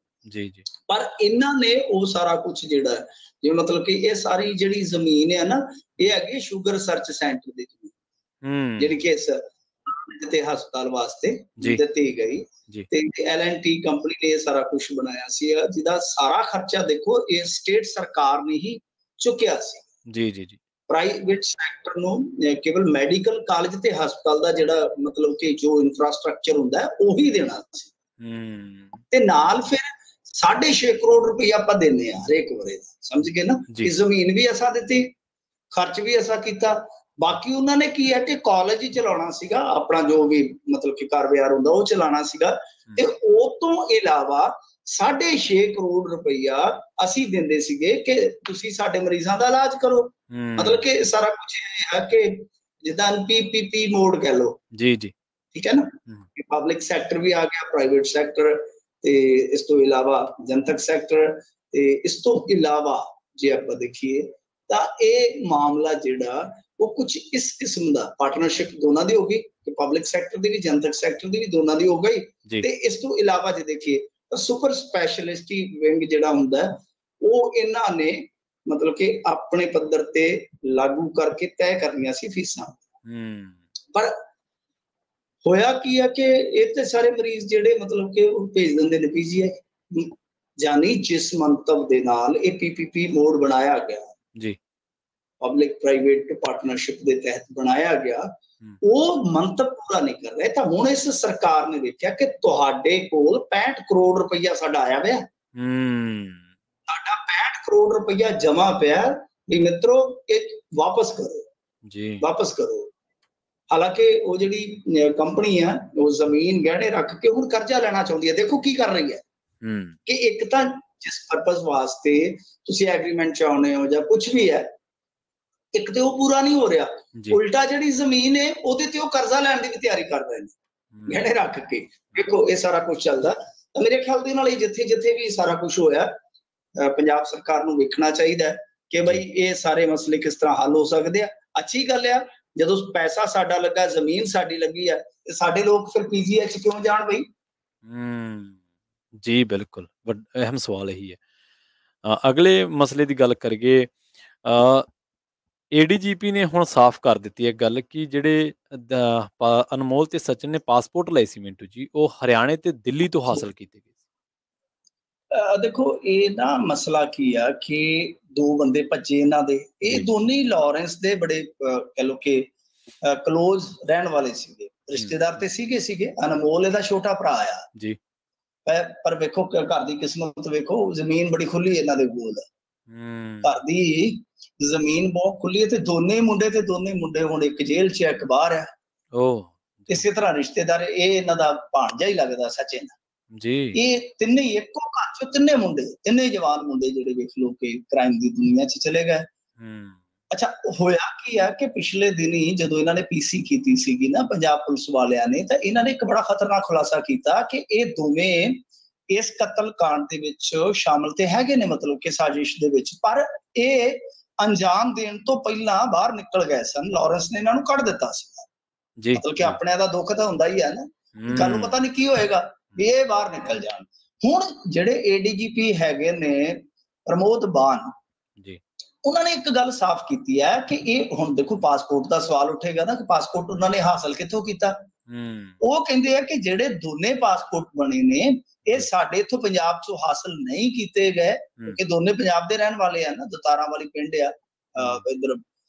ਪਰ ਇਹਨਾਂ ਨੇ ਉਹ ਸਾਰਾ ਕੁਛ ਜਿਹੜਾ ਜਿਵੇਂ ਮਤਲਬ ਕਿ ਇਹ ਸਾਰੀ ਜਿਹੜੀ ਜ਼ਮੀਨ ਹੈ ਨਾ, ਇਹ ਹੈਗੀ ਸ਼ੂਗਰ ਰਿਸਰਚ ਸੈਂਟਰ ਦੀ ਜ਼ਮੀਨ, ਜਿਹੜੀ ਕਿ ਇਸ ਤੇ ਹਸਪਤਾਲ ਵਾਸਤੇ ਦਿੱਤੀ ਗਈ। ਤੇ L&T ਕੰਪਨੀ ਨੇ ਇਹ ਸਾਰਾ ਕੁਛ ਬਣਾਇਆ ਸੀ, ਜਿਹਦਾ ਸਾਰਾ ਖਰਚਾ ਦੇਖੋ ਇਹ ਸਟੇਟ ਸਰਕਾਰ ਨੇ ਹੀ ਚੁੱਕਿਆ ਸੀ। ਪ੍ਰਾਈਵੇਟ ਸੈਕਟਰ ਨੂੰ ਕੇਵਲ ਮੈਡੀਕਲ ਕਾਲਜ ਤੇ ਹਸਪਤਾਲ ਦਾ ਜਿਹੜਾ ਮਤਲਬ ਕਿ ਜੋ ਇਨਫਰਾਸਟ੍ਰਕਚਰ ਹੁੰਦਾ ਉਹੀ ਦੇਣਾ ਸੀ। ਤੇ ਨਾਲ ਫਿਰ 6.5 ਕਰੋੜ ਰੁਪਈਆ ਆਪਾਂ ਦਿੰਦੇ ਆ ਹਰੇਕ ਵਾਰੇ, ਸਮਝ ਗਏ ਨਾ? ਕਿ ਜ਼ਮੀਨ ਵੀ ਅਸਾਂ ਦਿੱਤੀ, ਖਰਚ ਵੀ ਅਸਾਂ ਕੀਤਾ। ਬਾਕੀ ਉਹਨਾਂ ਨੇ ਕੀ ਹੈ ਕਿ ਕਾਲਜ ਹੀ ਚਲਾਉਣਾ ਸੀਗਾ, ਆਪਣਾ ਜੋ ਵੀ ਮਤਲਬ ਕਿ ਕਾਰੋਬਾਰ ਹੁੰਦਾ ਉਹ ਚਲਾਉਣਾ ਸੀਗਾ। ਤੇ ਉਹ ਤੋਂ ਇਲਾਵਾ 6.5 ਕਰੋੜ ਰੁਪਈਆ ਅਸੀਂ ਦਿੰਦੇ ਸੀਗੇ ਕਿ ਤੁਸੀਂ ਸਾਡੇ ਮਰੀਜ਼ਾਂ ਦਾ ਇਲਾਜ ਕਰੋ। ਮਤਲਬ ਕਿ ਸਾਰਾ ਕੁਝ ਇਹ ਹੈ ਕਿ ਜਿੱਦਾਂ PPP ਮੋਡ ਕਹਿ ਲਓ। ਠੀਕ ਹੈ ਨਾ? ਪਬਲਿਕ ਸੈਕਟਰ ਵੀ ਆ ਗਿਆ, ਪ੍ਰਾਈਵੇਟ ਸੈਕਟਰ, ਤੇ ਇਸ ਤੋਂ ਇਲਾਵਾ ਜਨਤਕ ਸੈਕਟਰ। ਤੇ ਇਸ ਤੋਂ ਇਲਾਵਾ ਜੇ ਆਪਾਂ ਦੇਖੀਏ ਤਾਂ ਇਹ ਮਾਮਲਾ ਜਿਹੜਾ ਉਹ ਕੁਝ ਇਸ ਕਿਸਮ ਦਾ ਪਾਰਟਨਰਸ਼ਿਪ ਦੋਨਾਂ ਦੀ ਹੋ ਗਈ, ਕਿ ਪਬਲਿਕ ਸੈਕਟਰ ਦੀ ਵੀ ਜਨਤਕ ਸੈਕਟਰ ਦੀ ਵੀ, ਦੋਨਾਂ ਦੀ ਹੋ ਗਈ। ਤੇ ਇਸ ਤੋਂ ਇਲਾਵਾ ਜੇ ਦੇਖੀਏ ਤਾਂ ਸੁਪਰ ਸਪੈਸ਼ਲਿਸਟੀ ਵਿੰਗ ਜਿਹੜਾ ਹੁੰਦਾ ਉਹ ਇਹਨਾਂ ਨੇ ਮਤਲਬ ਕਿ ਆਪਣੇ ਪੱਧਰ ਤੇ ਲਾਗੂ ਕਰਕੇ ਤੈਅ ਕਰਨੀਆਂ ਸੀ ਫੀਸਾਂ। ਪਰ ਹੋਇਆ ਕੀ ਹੈ ਕਿ ਇਹ ਤੇ ਸਾਰੇ ਮਰੀਜ਼ ਜਿਹੜੇ ਮਤਲਬ ਕਿ ਉਹ ਭੇਜ ਦਿੰਦੇ ਨੇ PGI, ਜਾਨੀ ਜਿਸ ਮੰਤਵ ਦੇ ਨਾਲ ਇਹ PPP ਮੋਡ ਬਣਾਇਆ ਗਿਆ, ਪਬਲਿਕ ਪ੍ਰਾਈਵੇਟ ਪਾਰਟਨਰਸ਼ਿਪ ਦੇ ਤਹਿਤ ਬਣਾਇਆ ਗਿਆ, ਉਹ ਮੰਤਵ ਪੂਰਾ ਨਹੀਂ ਕਰ ਰਿਹਾ। ਤਾਂ ਹੁਣ ਇਸ ਸਰਕਾਰ ਨੇ ਦੇਖਿਆ ਕਿ ਤੁਹਾਡੇ ਕੋਲ 65 ਕਰੋੜ ਰੁਪਈਆ ਸਾਡਾ ਆਇਆ ਪਿਆ, ਸਾਡਾ 65 ਕਰੋੜ ਰੁਪਈਆ ਜਮਾ ਪਿਆ, ਵੀ ਮਿੱਤਰੋ ਇਹ ਵਾਪਸ ਕਰੋ, ਵਾਪਸ ਕਰੋ। ਹਾਲਾਂਕਿ ਉਹ ਜਿਹੜੀ ਕੰਪਨੀ ਆ ਉਹ ਜ਼ਮੀਨ ਗਹਿਣੇ ਰੱਖ ਕੇ ਹੁਣ ਕਰਜ਼ਾ ਲੈਣਾ ਚਾਹੁੰਦੀ ਹੈ। ਦੇਖੋ ਕੀ ਕਰ ਰਹੀ ਹੈ ਕਿ ਇੱਕ ਤਾਂ ਜਿਸ ਪਰਪਸ ਵਾਸਤੇ ਤੁਸੀਂ ਐਗਰੀਮੈਂਟ ਚਾਹੁੰਦੇ ਹੋ ਜਾਂ ਕੁਛ ਵੀ ਹੈ, ਇੱਕ ਤੇ ਉਹ ਪੂਰਾ ਨਹੀਂ ਹੋ ਰਿਹਾ, ਉਲਟਾ ਜਿਹੜੀ ਜ਼ਮੀਨ ਹੈ ਉਹਦੇ ਤੇ ਉਹ ਕਰਜ਼ਾ ਲੈਣ ਦੀ ਵੀ ਤਿਆਰੀ ਕਰ ਰਹੇ ਨੇ, ਗਹਿਣੇ ਰੱਖ ਕੇ। ਦੇਖੋ ਇਹ ਸਾਰਾ ਕੁਝ ਚੱਲਦਾ। ਤਾਂ ਮੇਰੇ ਖਿਆਲ ਦੇ ਨਾਲ ਜਿੱਥੇ ਜਿੱਥੇ ਵੀ ਸਾਰਾ ਕੁਝ ਹੋਇਆ, ਪੰਜਾਬ ਸਰਕਾਰ ਨੂੰ ਵੇਖਣਾ ਚਾਹੀਦਾ ਕਿ ਬਈ ਇਹ ਸਾਰੇ ਮਸਲੇ ਕਿਸ ਤਰ੍ਹਾਂ ਹੱਲ ਹੋ ਸਕਦੇ ਆ। ਅੱਛੀ ਗੱਲ ਆ, ਜਦੋਂ ਪੈਸਾ ਸਾਡਾ ਲੱਗਾ, ਜ਼ਮੀਨ ਸਾਡੀ ਲੱਗੀ ਆ, ਤੇ ਸਾਡੇ ਲੋਕ ਫਿਰ ਪੀਜੀਆਈ ਚ ਕਿਉਂ ਜਾਣ ਬਈ? ਜੀ ਬਿਲਕੁਲ, ਅਹਿਮ ਸਵਾਲ ਇਹੀ ਹੈ। ਅਗਲੇ ਮਸਲੇ ਦੀ ਗੱਲ ਕਰੀਏ, ADGP ਨੇ ਹੁਣ ਸਾਫ਼ ਕਰ ਦਿੱਤੀ ਹੈ ਗੱਲ ਕਿ ਜਿਹੜੇ ਅਨਮੋਲ ਤੇ ਸਚਿਨ ਨੇ ਪਾਸਪੋਰਟ ਲਏ ਸੀ ਮਿੰਟੂ ਜੀ, ਉਹ ਹਰਿਆਣੇ ਤੇ ਦਿੱਲੀ ਤੋਂ ਹਾਸਲ ਕੀਤੇ ਗਏ। ਦੇਖੋ ਇਹ ਨਾ ਮਸਲਾ ਕੀ ਆ ਕਿ ਦੋ ਬੰਦੇ ਭੱਜੇ ਇਹਨਾਂ ਦੇ, ਇਹ ਦੋਨੇ ਲਾਰੈਂਸ ਦੇ ਬੜੇ ਕਹਿ ਲਓ ਕਿ ਕਲੋਜ਼ ਰਹਿਣ ਵਾਲੇ ਸੀਗੇ, ਰਿਸ਼ਤੇਦਾਰ ਤੇ ਸੀਗੇ। ਅਨਮੋਲ ਇਹਦਾ ਛੋਟਾ ਭਰਾ ਆ ਜੀ, ਪਰ ਵੇਖੋ ਘਰ ਦੀ ਕਿਸਮਤ ਵੇਖੋ, ਜ਼ਮੀਨ ਬੜੀ ਖੁੱਲੀ ਇਹਨਾਂ ਦੇ ਕੋਲ, ਘਰ ਦੀ ਜ਼ਮੀਨ ਬਹੁਤ ਖੁੱਲੀ ਹੈ, ਤੇ ਦੋਨੇ ਮੁੰਡੇ ਹੁਣ ਇੱਕ ਜੇਲ੍ਹ 'ਚ, ਇੱਕ ਬਾਹਰ ਆ। ਇਸੇ ਤਰ੍ਹਾਂ ਰਿਸ਼ਤੇਦਾਰ, ਇਹ ਇਹਨਾਂ ਦਾ ਭਾਣਜਾ ਹੀ ਲੱਗਦਾ ਸਚਿਨ ਜੀ। ਇਹ ਤਿੰਨੇ ਇੱਕੋ ਘਰ 'ਚੋਂ ਤਿੰਨੇ ਮੁੰਡੇ, ਤਿੰਨੇ ਜਵਾਨ ਮੁੰਡੇ ਜਿਹੜੇ ਵੇਖ ਲਓ ਕਿ ਕ੍ਰਾਈਮ ਦੀ ਦੁਨੀਆ 'ਚ ਚਲੇ ਗਏ। ਅੱਛਾ, ਹੋਇਆ ਕੀ ਆ ਕਿ ਪਿਛਲੇ ਦਿਨੀ ਜਦੋਂ ਇਹਨਾਂ ਨੇ PC ਕੀਤੀ ਸੀਗੀ ਨਾ ਪੰਜਾਬ ਪੁਲਿਸ ਵਾਲਿਆਂ ਨੇ, ਤਾਂ ਇਹਨਾਂ ਨੇ ਇੱਕ ਬੜਾ ਖਤਰਨਾਕ ਖੁਲਾਸਾ ਕੀਤਾ ਕਿ ਇਹ ਦੋਵੇਂ ਇਸ ਕਤਲ ਕਾਂਡ ਦੇ ਵਿੱਚ ਸ਼ਾਮਲ ਤੇ ਹੈਗੇ ਨੇ, ਮਤਲਬ ਕਿ ਸਾਜ਼ਿਸ਼ ਦੇ ਵਿੱਚ, ਪਰ ਇਹ ਅੰਜਾਮ ਦੇਣ ਤੋਂ ਪਹਿਲਾਂ ਬਾਹਰ ਨਿਕਲ ਗਏ ਸਨ। ਲਾਰੈਂਸ ਨੇ ਇਹਨਾਂ ਨੂੰ ਕੱਢ ਦਿੱਤਾ ਸੀ, ਮਤਲਬ ਕਿ ਆਪਣਿਆਂ ਦਾ ਦੁੱਖ ਤਾਂ ਹੁੰਦਾ ਹੀ ਹੈ ਨਾ, ਕੱਲ ਨੂੰ ਪਤਾ ਨਹੀਂ ਕੀ ਹੋਏਗਾ, ਇਹ ਬਾਹਰ ਨਿਕਲ ਜਾਣ। ਹੁਣ ਜਿਹੜੇ ADGP ਹੈਗੇ ਨੇ ਪ੍ਰਮੋਦ ਬਾਨ ਜੀ, ਉਹਨਾਂ ਨੇ ਇੱਕ ਗੱਲ ਸਾਫ਼ ਕੀਤੀ ਹੈ ਕਿ ਇਹ ਹੁਣ ਦੇਖੋ ਪਾਸਪੋਰਟ ਦਾ ਸਵਾਲ ਉੱਠੇਗਾ ਨਾ, ਕਿ ਪਾਸਪੋਰਟ ਉਹਨਾਂ ਨੇ ਹਾਸਲ ਕਿੱਥੋਂ ਕੀਤਾ। ਉਹ ਕਹਿੰਦੇ ਆ ਕਿ ਜਿਹੜੇ ਦੋਨੇ ਪਾਸਪੋਰਟ ਬਣੇ ਨੇ, ਇਹ ਸਾਡੇ ਇੱਥੋਂ ਪੰਜਾਬ ਚੋਂ ਹਾਸਲ ਨਹੀਂ ਕੀਤੇ ਗਏ, ਕਿਉਂਕਿ ਦੋਨੇ ਪੰਜਾਬ ਦੇ ਰਹਿਣ ਵਾਲੇ ਆ ਨਾ। ਦਤਾਰਾਂ ਵਾਲੀ ਪਿੰਡ ਆ ਇੱਧਰ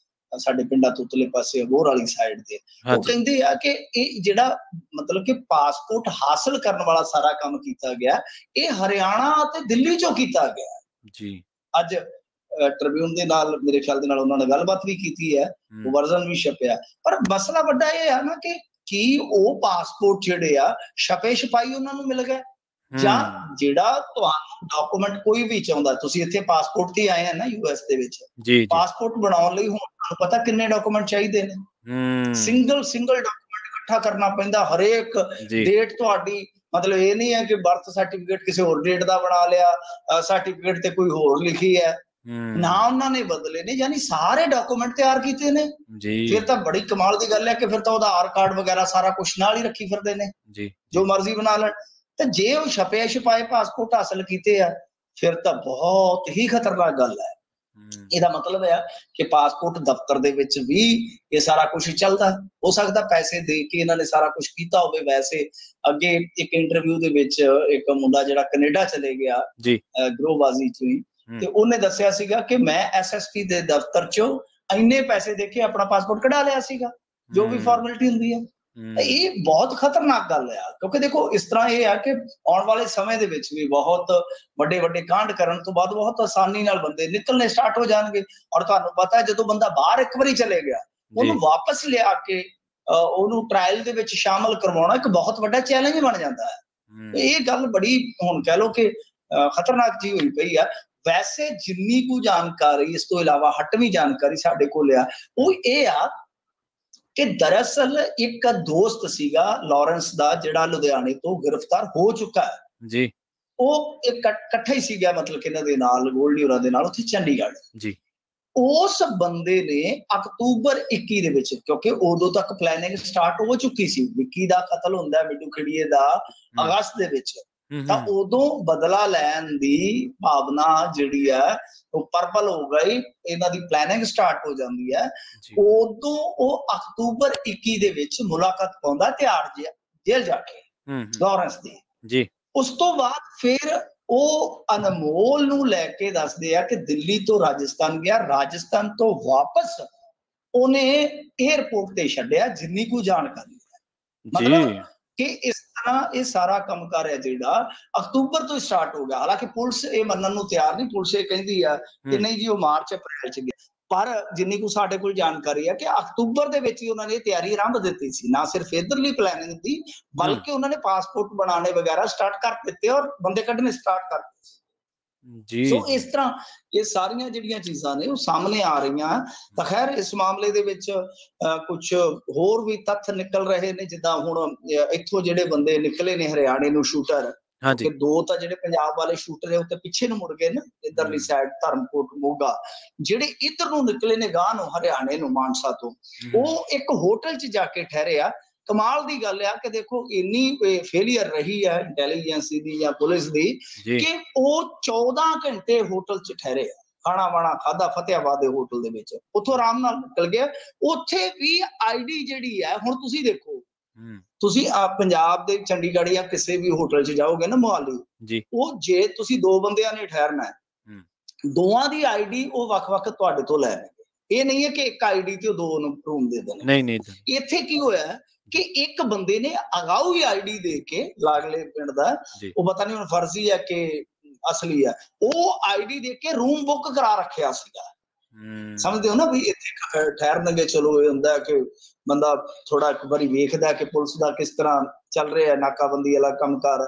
ਸਾਡੇ ਪਿੰਡਾਂ ਤੋਂ ਉਤਲੇ ਪਾਸੇ ਅਬੋਹਰ ਵਾਲੀ ਸਾਈਡ ਤੇ। ਉਹ ਕਹਿੰਦੇ ਆ ਕਿ ਇਹ ਜਿਹੜਾ ਮਤਲਬ ਕਿ ਪਾਸਪੋਰਟ ਹਾਸਲ ਕਰਨ ਵਾਲਾ ਸਾਰਾ ਕੰਮ ਕੀਤਾ ਗਿਆ, ਇਹ ਹਰਿਆਣਾ ਅਤੇ ਦਿੱਲੀ ਚੋਂ ਕੀਤਾ ਗਿਆ ਜੀ। ਅੱਜ ਟ੍ਰਿਬਿਊਨ ਦੇ ਨਾਲ ਮੇਰੇ ਖਿਆਲ ਦੇ ਨਾਲ ਉਹਨਾਂ ਨੇ ਗੱਲਬਾਤ ਵੀ ਕੀਤੀ ਹੈ, ਉਹ ਵਰਜ਼ਨ ਵੀ ਛਪਿਆ। ਪਰ ਮਸਲਾ ਵੱਡਾ ਇਹ ਆ ਨਾ ਕਿ ਕੀ ਉਹ ਪਾਸਪੋਰਟ ਜਿਹੜੇ ਆ ਛਪੇ ਛਪਾਈ ਉਹਨਾਂ ਨੂੰ ਮਿਲ ਗਏ, ਜਾਂ ਜਿਹੜਾ ਤੁਹਾਨੂੰ ਡਾਕੂਮੈਂਟ ਕੋਈ ਵੀ ਚਾਹੁੰਦਾ, ਤੁਸੀਂ ਇੱਥੇ ਪਾਸਪੋਰਟ ਤੇ ਆਏ ਆ ਨਾ US ਦੇ ਵਿੱਚ, ਪਾਸਪੋਰਟ ਬਣਾਉਣ ਲਈ ਹੁਣ ਤੁਹਾਨੂੰ ਪਤਾ ਕਿੰਨੇ ਡਾਕੂਮੈਂਟ ਚਾਹੀਦੇ ਨੇ, ਸਿੰਗਲ ਡਾਕੂਮੈਂਟ ਇਕੱਠਾ ਕਰਨਾ ਪੈਂਦਾ, ਹਰੇਕ ਡੇਟ ਤੁਹਾਡੀ, ਮਤਲਬ ਇਹ ਨਹੀਂ ਹੈ ਕਿ ਬਰਥ ਸਰਟੀਫਿਕੇਟ ਕਿਸੇ ਹੋਰ ਡੇਟ ਦਾ ਬਣਾ ਲਿਆ, ਸਰਟੀਫਿਕੇਟ ਤੇ ਕੋਈ ਹੋਰ ਲਿਖੀ ਹੈ ਨਾ, ਉਹਨਾਂ ਨੇ ਬਦਲੇ ਨੇ, ਯਾਨੀ ਸਾਰੇ ਡਾਕੂਮੈਂਟ ਤਿਆਰ ਕੀਤੇ ਨੇ। ਫਿਰ ਤਾਂ ਬੜੀ ਕਮਾਲ ਦੀ ਗੱਲ ਹੈ ਕਿ ਫਿਰ ਤਾਂ ਉਹਦਾ ਆਧਾਰ ਕਾਰਡ ਵਗੈਰਾ ਸਾਰਾ ਕੁਛ ਨਾਲ ਹੀ ਰੱਖੀ ਫਿਰਦੇ ਨੇ, ਜੋ ਮਰਜ਼ੀ ਬਣਾ ਲੈਣ। ਤੇ ਜੇ ਉਹ ਛਪੇ ਛਪਾਏ ਪਾਸਪੋਰਟ ਹਾਸਲ ਕੀਤੇ ਆ, ਫਿਰ ਤਾਂ ਬਹੁਤ ਹੀ ਖਤਰਨਾਕ ਗੱਲ ਹੈ। ਇਹਦਾ ਮਤਲਬ ਹੈ ਕਿ ਪਾਸਪੋਰਟ ਦਫ਼ਤਰ ਦੇ ਵਿੱਚ ਵੀ ਇਹ ਸਾਰਾ ਕੁਝ ਚੱਲਦਾ। ਹੋ ਸਕਦਾ ਪੈਸੇ ਦੇ ਕੇ ਇਹਨਾਂ ਨੇ ਸਾਰਾ ਕੁਝ ਕੀਤਾ ਹੋਵੇ। ਵੈਸੇ ਅੱਗੇ ਇੱਕ ਇੰਟਰਵਿਊ ਦੇ ਵਿੱਚ ਇੱਕ ਮੁੰਡਾ ਜਿਹੜਾ ਕੈਨੇਡਾ ਚਲੇ ਗਿਆ ਗਰੋਹਬਾਜ਼ੀ ਚ ਹੀ, ਤੇ ਉਹਨੇ ਦੱਸਿਆ ਸੀਗਾ ਕਿ ਮੈਂ SSP ਦੇ ਦਫ਼ਤਰ ਚੋਂ ਇੰਨੇ ਪੈਸੇ ਦੇ ਕੇ ਆਪਣਾ ਪਾਸਪੋਰਟ ਕਢਾ ਲਿਆ ਸੀਗਾ, ਜੋ ਵੀ ਫਾਰਮੈਲਿਟੀ ਹੁੰਦੀ ਹੈ। ਇਹ ਬਹੁਤ ਖਤਰਨਾਕ ਗੱਲ ਆ, ਕਿਉਂਕਿ ਦੇਖੋ ਇਸ ਤਰ੍ਹਾਂ ਇਹ ਆ ਕਿ ਆਉਣ ਵਾਲੇ ਸਮੇਂ ਦੇ ਵਿੱਚ ਵੀ ਬਹੁਤ ਵੱਡੇ ਕਾਂਡ ਕਰਨ ਤੋਂ ਬਾਅਦ ਬਹੁਤ ਆਸਾਨੀ ਨਾਲ ਬੰਦੇ ਨਿਕਲਣੇ ਸਟਾਰਟ ਹੋ ਜਾਣਗੇ। ਔਰ ਤੁਹਾਨੂੰ ਪਤਾ ਹੈ ਜਦੋਂ ਬੰਦਾ ਬਾਹਰ ਇੱਕ ਵਾਰੀ ਚਲੇ ਗਿਆ, ਉਹਨੂੰ ਵਾਪਸ ਲਿਆ ਕੇ ਉਹਨੂੰ ਟ੍ਰਾਇਲ ਦੇ ਵਿੱਚ ਸ਼ਾਮਲ ਕਰਵਾਉਣਾ ਇੱਕ ਬਹੁਤ ਵੱਡਾ ਚੈਲੰਜ ਬਣ ਜਾਂਦਾ ਹੈ। ਇਹ ਗੱਲ ਬੜੀ ਹੁਣ ਕਹਿ ਲਓ ਕਿ ਖਤਰਨਾਕ ਜੀ ਹੋਈ ਪਈ ਆ। ਵੈਸੇ ਜਿੰਨੀ ਕੁ ਜਾਣਕਾਰੀ, ਇਸ ਤੋਂ ਇਲਾਵਾ ਹਟਵੀਂ ਜਾਣਕਾਰੀ ਸਾਡੇ ਕੋਲ ਆ, ਉਹ ਇਹ ਆ ਕਿ ਦਰਅਸਲ ਇੱਕ ਦੋਸਤ ਸੀਗਾ ਲਾਰੈਂਸ ਦਾ ਜਿਹੜਾ ਲੁਧਿਆਣੇ ਤੋਂ ਗ੍ਰਿਫਤਾਰ ਹੋ ਚੁੱਕਾ ਹੈ ਜੀ। ਉਹ ਇਕੱਠਾ ਹੀ ਸੀਗਾ, ਮਤਲਬ ਕਿ ਇਹਨਾਂ ਦੇ ਨਾਲ, ਗੋਲਡੀ ਹੋਰਾਂ ਦੇ ਨਾਲ, ਉੱਥੇ ਚੰਡੀਗੜ੍ਹ ਜੀ। ਉਸ ਬੰਦੇ ਨੇ ਅਕਤੂਬਰ 21 ਦੇ ਵਿੱਚ, ਕਿਉਂਕਿ ਉਦੋਂ ਤੱਕ ਪਲੈਨਿੰਗ ਸਟਾਰਟ ਹੋ ਚੁੱਕੀ ਸੀ, ਵਿੱਕੀ ਦਾ ਕਤਲ ਹੁੰਦਾ ਮਿੱਟੂ ਖੇੜੀਏ ਦਾ ਅਗਸਤ ਦੇ ਵਿੱਚ, ਤਾਂ ਉਦੋਂ ਬਦਲਾ ਲੈਣ ਦੀ ਭਾਵਨਾ ਜਿਹੜੀ ਹੈ ਉਹ ਪਰਪਲ ਹੋ ਗਈ, ਇਹਨਾਂ ਦੀ ਪਲੈਨਿੰਗ ਸਟਾਰਟ ਹੋ ਜਾਂਦੀ ਹੈ। ਉਦੋਂ ਉਹ ਅਕਤੂਬਰ 21 ਦੇ ਵਿੱਚ ਮੁਲਾਕਾਤ ਪਾਉਂਦਾ ਤਿਹਾੜ ਜੇਲ੍ਹ ਜਾ ਕੇ ਲਾਰੈਂਸ ਦੀ ਜੀ। ਉਸ ਤੋਂ ਬਾਅਦ ਫਿਰ ਉਹ ਅਨਮੋਲ ਨੂੰ ਲੈ ਕੇ ਦੱਸਦੇ ਆ ਕਿ ਦਿੱਲੀ ਤੋਂ ਰਾਜਸਥਾਨ ਗਿਆ, ਰਾਜਸਥਾਨ ਤੋਂ ਵਾਪਸ ਉਹਨੇ ਏਅਰਪੋਰਟ ਤੇ ਛੱਡਿਆ, ਜਿੰਨੀ ਕੁ ਜਾਣਕਾਰੀ ਹੈ। ਮਤਲਬ ਕਿ ਇਸ ਤਰ੍ਹਾਂ ਇਹ ਸਾਰਾ ਕੰਮ ਕਰ ਰਿਹਾ ਜਿਹੜਾ ਅਕਤੂਬਰ ਤੋਂ ਸਟਾਰਟ ਹੋ ਗਿਆ। ਹਾਲਾਂਕਿ ਪੁਲਿਸ ਇਹ ਮੰਨਣ ਨੂੰ ਤਿਆਰ ਨਹੀਂ, ਪੁਲਿਸ ਇਹ ਕਹਿੰਦੀ ਆ ਕਿ ਨਹੀਂ ਜੀ ਉਹ ਮਾਰਚ ਅਪ੍ਰੈਲ ਚ ਗਿਆ, ਪਰ ਜਿੰਨੀ ਕੁ ਸਾਡੇ ਕੋਲ ਜਾਣਕਾਰੀ ਹੈ ਕਿ ਅਕਤੂਬਰ ਦੇ ਵਿੱਚ ਹੀ ਉਹਨਾਂ ਨੇ ਤਿਆਰੀ ਆਰੰਭ ਦਿੱਤੀ ਸੀ, ਨਾ ਸਿਰਫ ਇੱਧਰਲੀ ਪਲੈਨਿੰਗ ਦੀ, ਬਲਕਿ ਉਹਨਾਂ ਨੇ ਪਾਸਪੋਰਟ ਬਣਾਉਣੇ ਵਗੈਰਾ ਸਟਾਰਟ ਕਰ ਦਿੱਤੇ ਔਰ ਬੰਦੇ ਕੱਢਣੇ ਸਟਾਰਟ ਕਰ ਦਿੱਤੇ। ਜੀ ਸੋ ਇਸ ਤਰ੍ਹਾਂ ਇਹ ਸਾਰੀਆਂ ਜਿਹੜੀਆਂ ਚੀਜ਼ਾਂ ਨੇ ਉਹ ਸਾਹਮਣੇ ਆ ਰਹੀਆਂ। ਤਾਂ ਖੈਰ ਇਸ ਮਾਮਲੇ ਦੇ ਵਿੱਚ ਕੁਝ ਹੋਰ ਵੀ ਤੱਥ ਨਿਕਲ ਰਹੇ ਨੇ, ਜਿੱਦਾਂ ਹੁਣ ਇੱਥੋਂ ਜਿਹੜੇ ਬੰਦੇ ਨਿਕਲੇ ਨੇ ਹਰਿਆਣੇ ਨੂੰ ਸ਼ੂਟਰ, ਹਾਂਜੀ ਕਿਉਂਕਿ 2 ਤਾਂ ਜਿਹੜੇ ਪੰਜਾਬ ਵਾਲੇ ਸ਼ੂਟਰ ਹੈ ਉਹ ਤੇ ਪਿੱਛੇ ਨੂੰ ਮੁੜ ਗਏ ਨਾ, ਇੱਧਰਲੀ ਸਾਈਡ ਧਰਮਕੋਟ ਮੋਗਾ। ਜਿਹੜੇ ਇੱਧਰ ਨੂੰ ਨਿਕਲੇ ਨੇ ਗਾਂ ਨੂੰ ਹਰਿਆਣੇ ਨੂੰ ਮਾਨਸਾ ਤੋਂ, ਉਹ ਇੱਕ ਹੋਟਲ 'ਚ ਜਾ ਕੇ ਠਹਿਰੇ ਆ। ਕਮਾਲ ਦੀ ਗੱਲ ਆ ਕਿ ਦੇਖੋ ਇੰਨੀ ਫੇਲੀਅਰ ਰਹੀ ਹੈ ਇੰਟੈਲੀਜੈਂਸ ਦੀ ਜਾਂ ਪੁਲਿਸ ਦੀ ਕਿ ਉਹ 14 ਘੰਟੇ ਹੋਟਲ 'ਚ ਠਹਿਰੇ ਆ, ਖਾਣਾ ਵਾਣਾ ਖਾਧਾ ਫਤਿਆਬਾਦ ਦੇ ਹੋਟਲ ਦੇ ਵਿੱਚ, ਉੱਥੋਂ ਆਰਾਮ ਨਾਲ ਨਿਕਲ ਗਿਆ। ਉੱਥੇ ਵੀ ਆਈਡੀ ਜਿਹੜੀ ਹੈ, ਹੁਣ ਤੁਸੀਂ ਦੇਖੋ, ਤੁਸੀਂ ਪੰਜਾਬ ਦੇ ਚੰਡੀਗੜ੍ਹ ਜਾਂ ਕਿਸੇ ਵੀ ਹੋਟਲ 'ਚ ਜਾਓਗੇ ਨਾ ਮੁਹਾਲੀ, ਉਹ ਜੇ ਤੁਸੀਂ 2 ਬੰਦਿਆਂ ਨੇ ਠਹਿਰਨਾ, ਦੋਵਾਂ ਦੀ ਆਈਡੀ ਉਹ ਵੱਖ-ਵੱਖ ਤੁਹਾਡੇ ਤੋਂ ਲੈਣਗੇ। ਇਹ ਨਹੀਂ ਹੈ ਕਿ ਇੱਕ ਆਈਡੀ ਤੇ ਉਹ 2 ਨੂੰ ਰੂਮ ਦੇ ਦੇਣਗੇ। ਇੱਥੇ ਕੀ ਹੋਇਆ ਕਿ ਇੱਕ ਬੰਦੇ ਨੇ ਅਗਾਊ ਹੀ ਆਈਡੀ ਦੇ ਕੇ, ਲਾਗਲੇ ਪਿੰਡ ਦਾ, ਉਹ ਪਤਾ ਨਹੀਂ ਹੁਣ ਫਰਜ਼ੀ ਹੈ ਕਿ ਅਸਲੀ ਹੈ, ਉਹ ਆਈਡੀ ਦੇ ਕੇ ਰੂਮ ਬੁੱਕ ਕਰਾ ਰੱਖਿਆ ਸੀਗਾ। ਸਮਝਦੇ ਹੋ ਨਾ ਵੀ ਇੱਥੇ ਠਹਿਰਨਗੇ। ਚਲੋ ਇਹ ਹੁੰਦਾ ਕਿ ਬੰਦਾ ਥੋੜਾ ਇੱਕ ਵਾਰੀ ਵੇਖਦਾ ਕਿ ਪੁਲਿਸ ਦਾ ਕਿਸ ਤਰ੍ਹਾਂ ਚੱਲ ਰਿਹਾ, ਨਾਕਾਬੰਦੀ ਵਾਲਾ ਕੰਮਕਾਰ,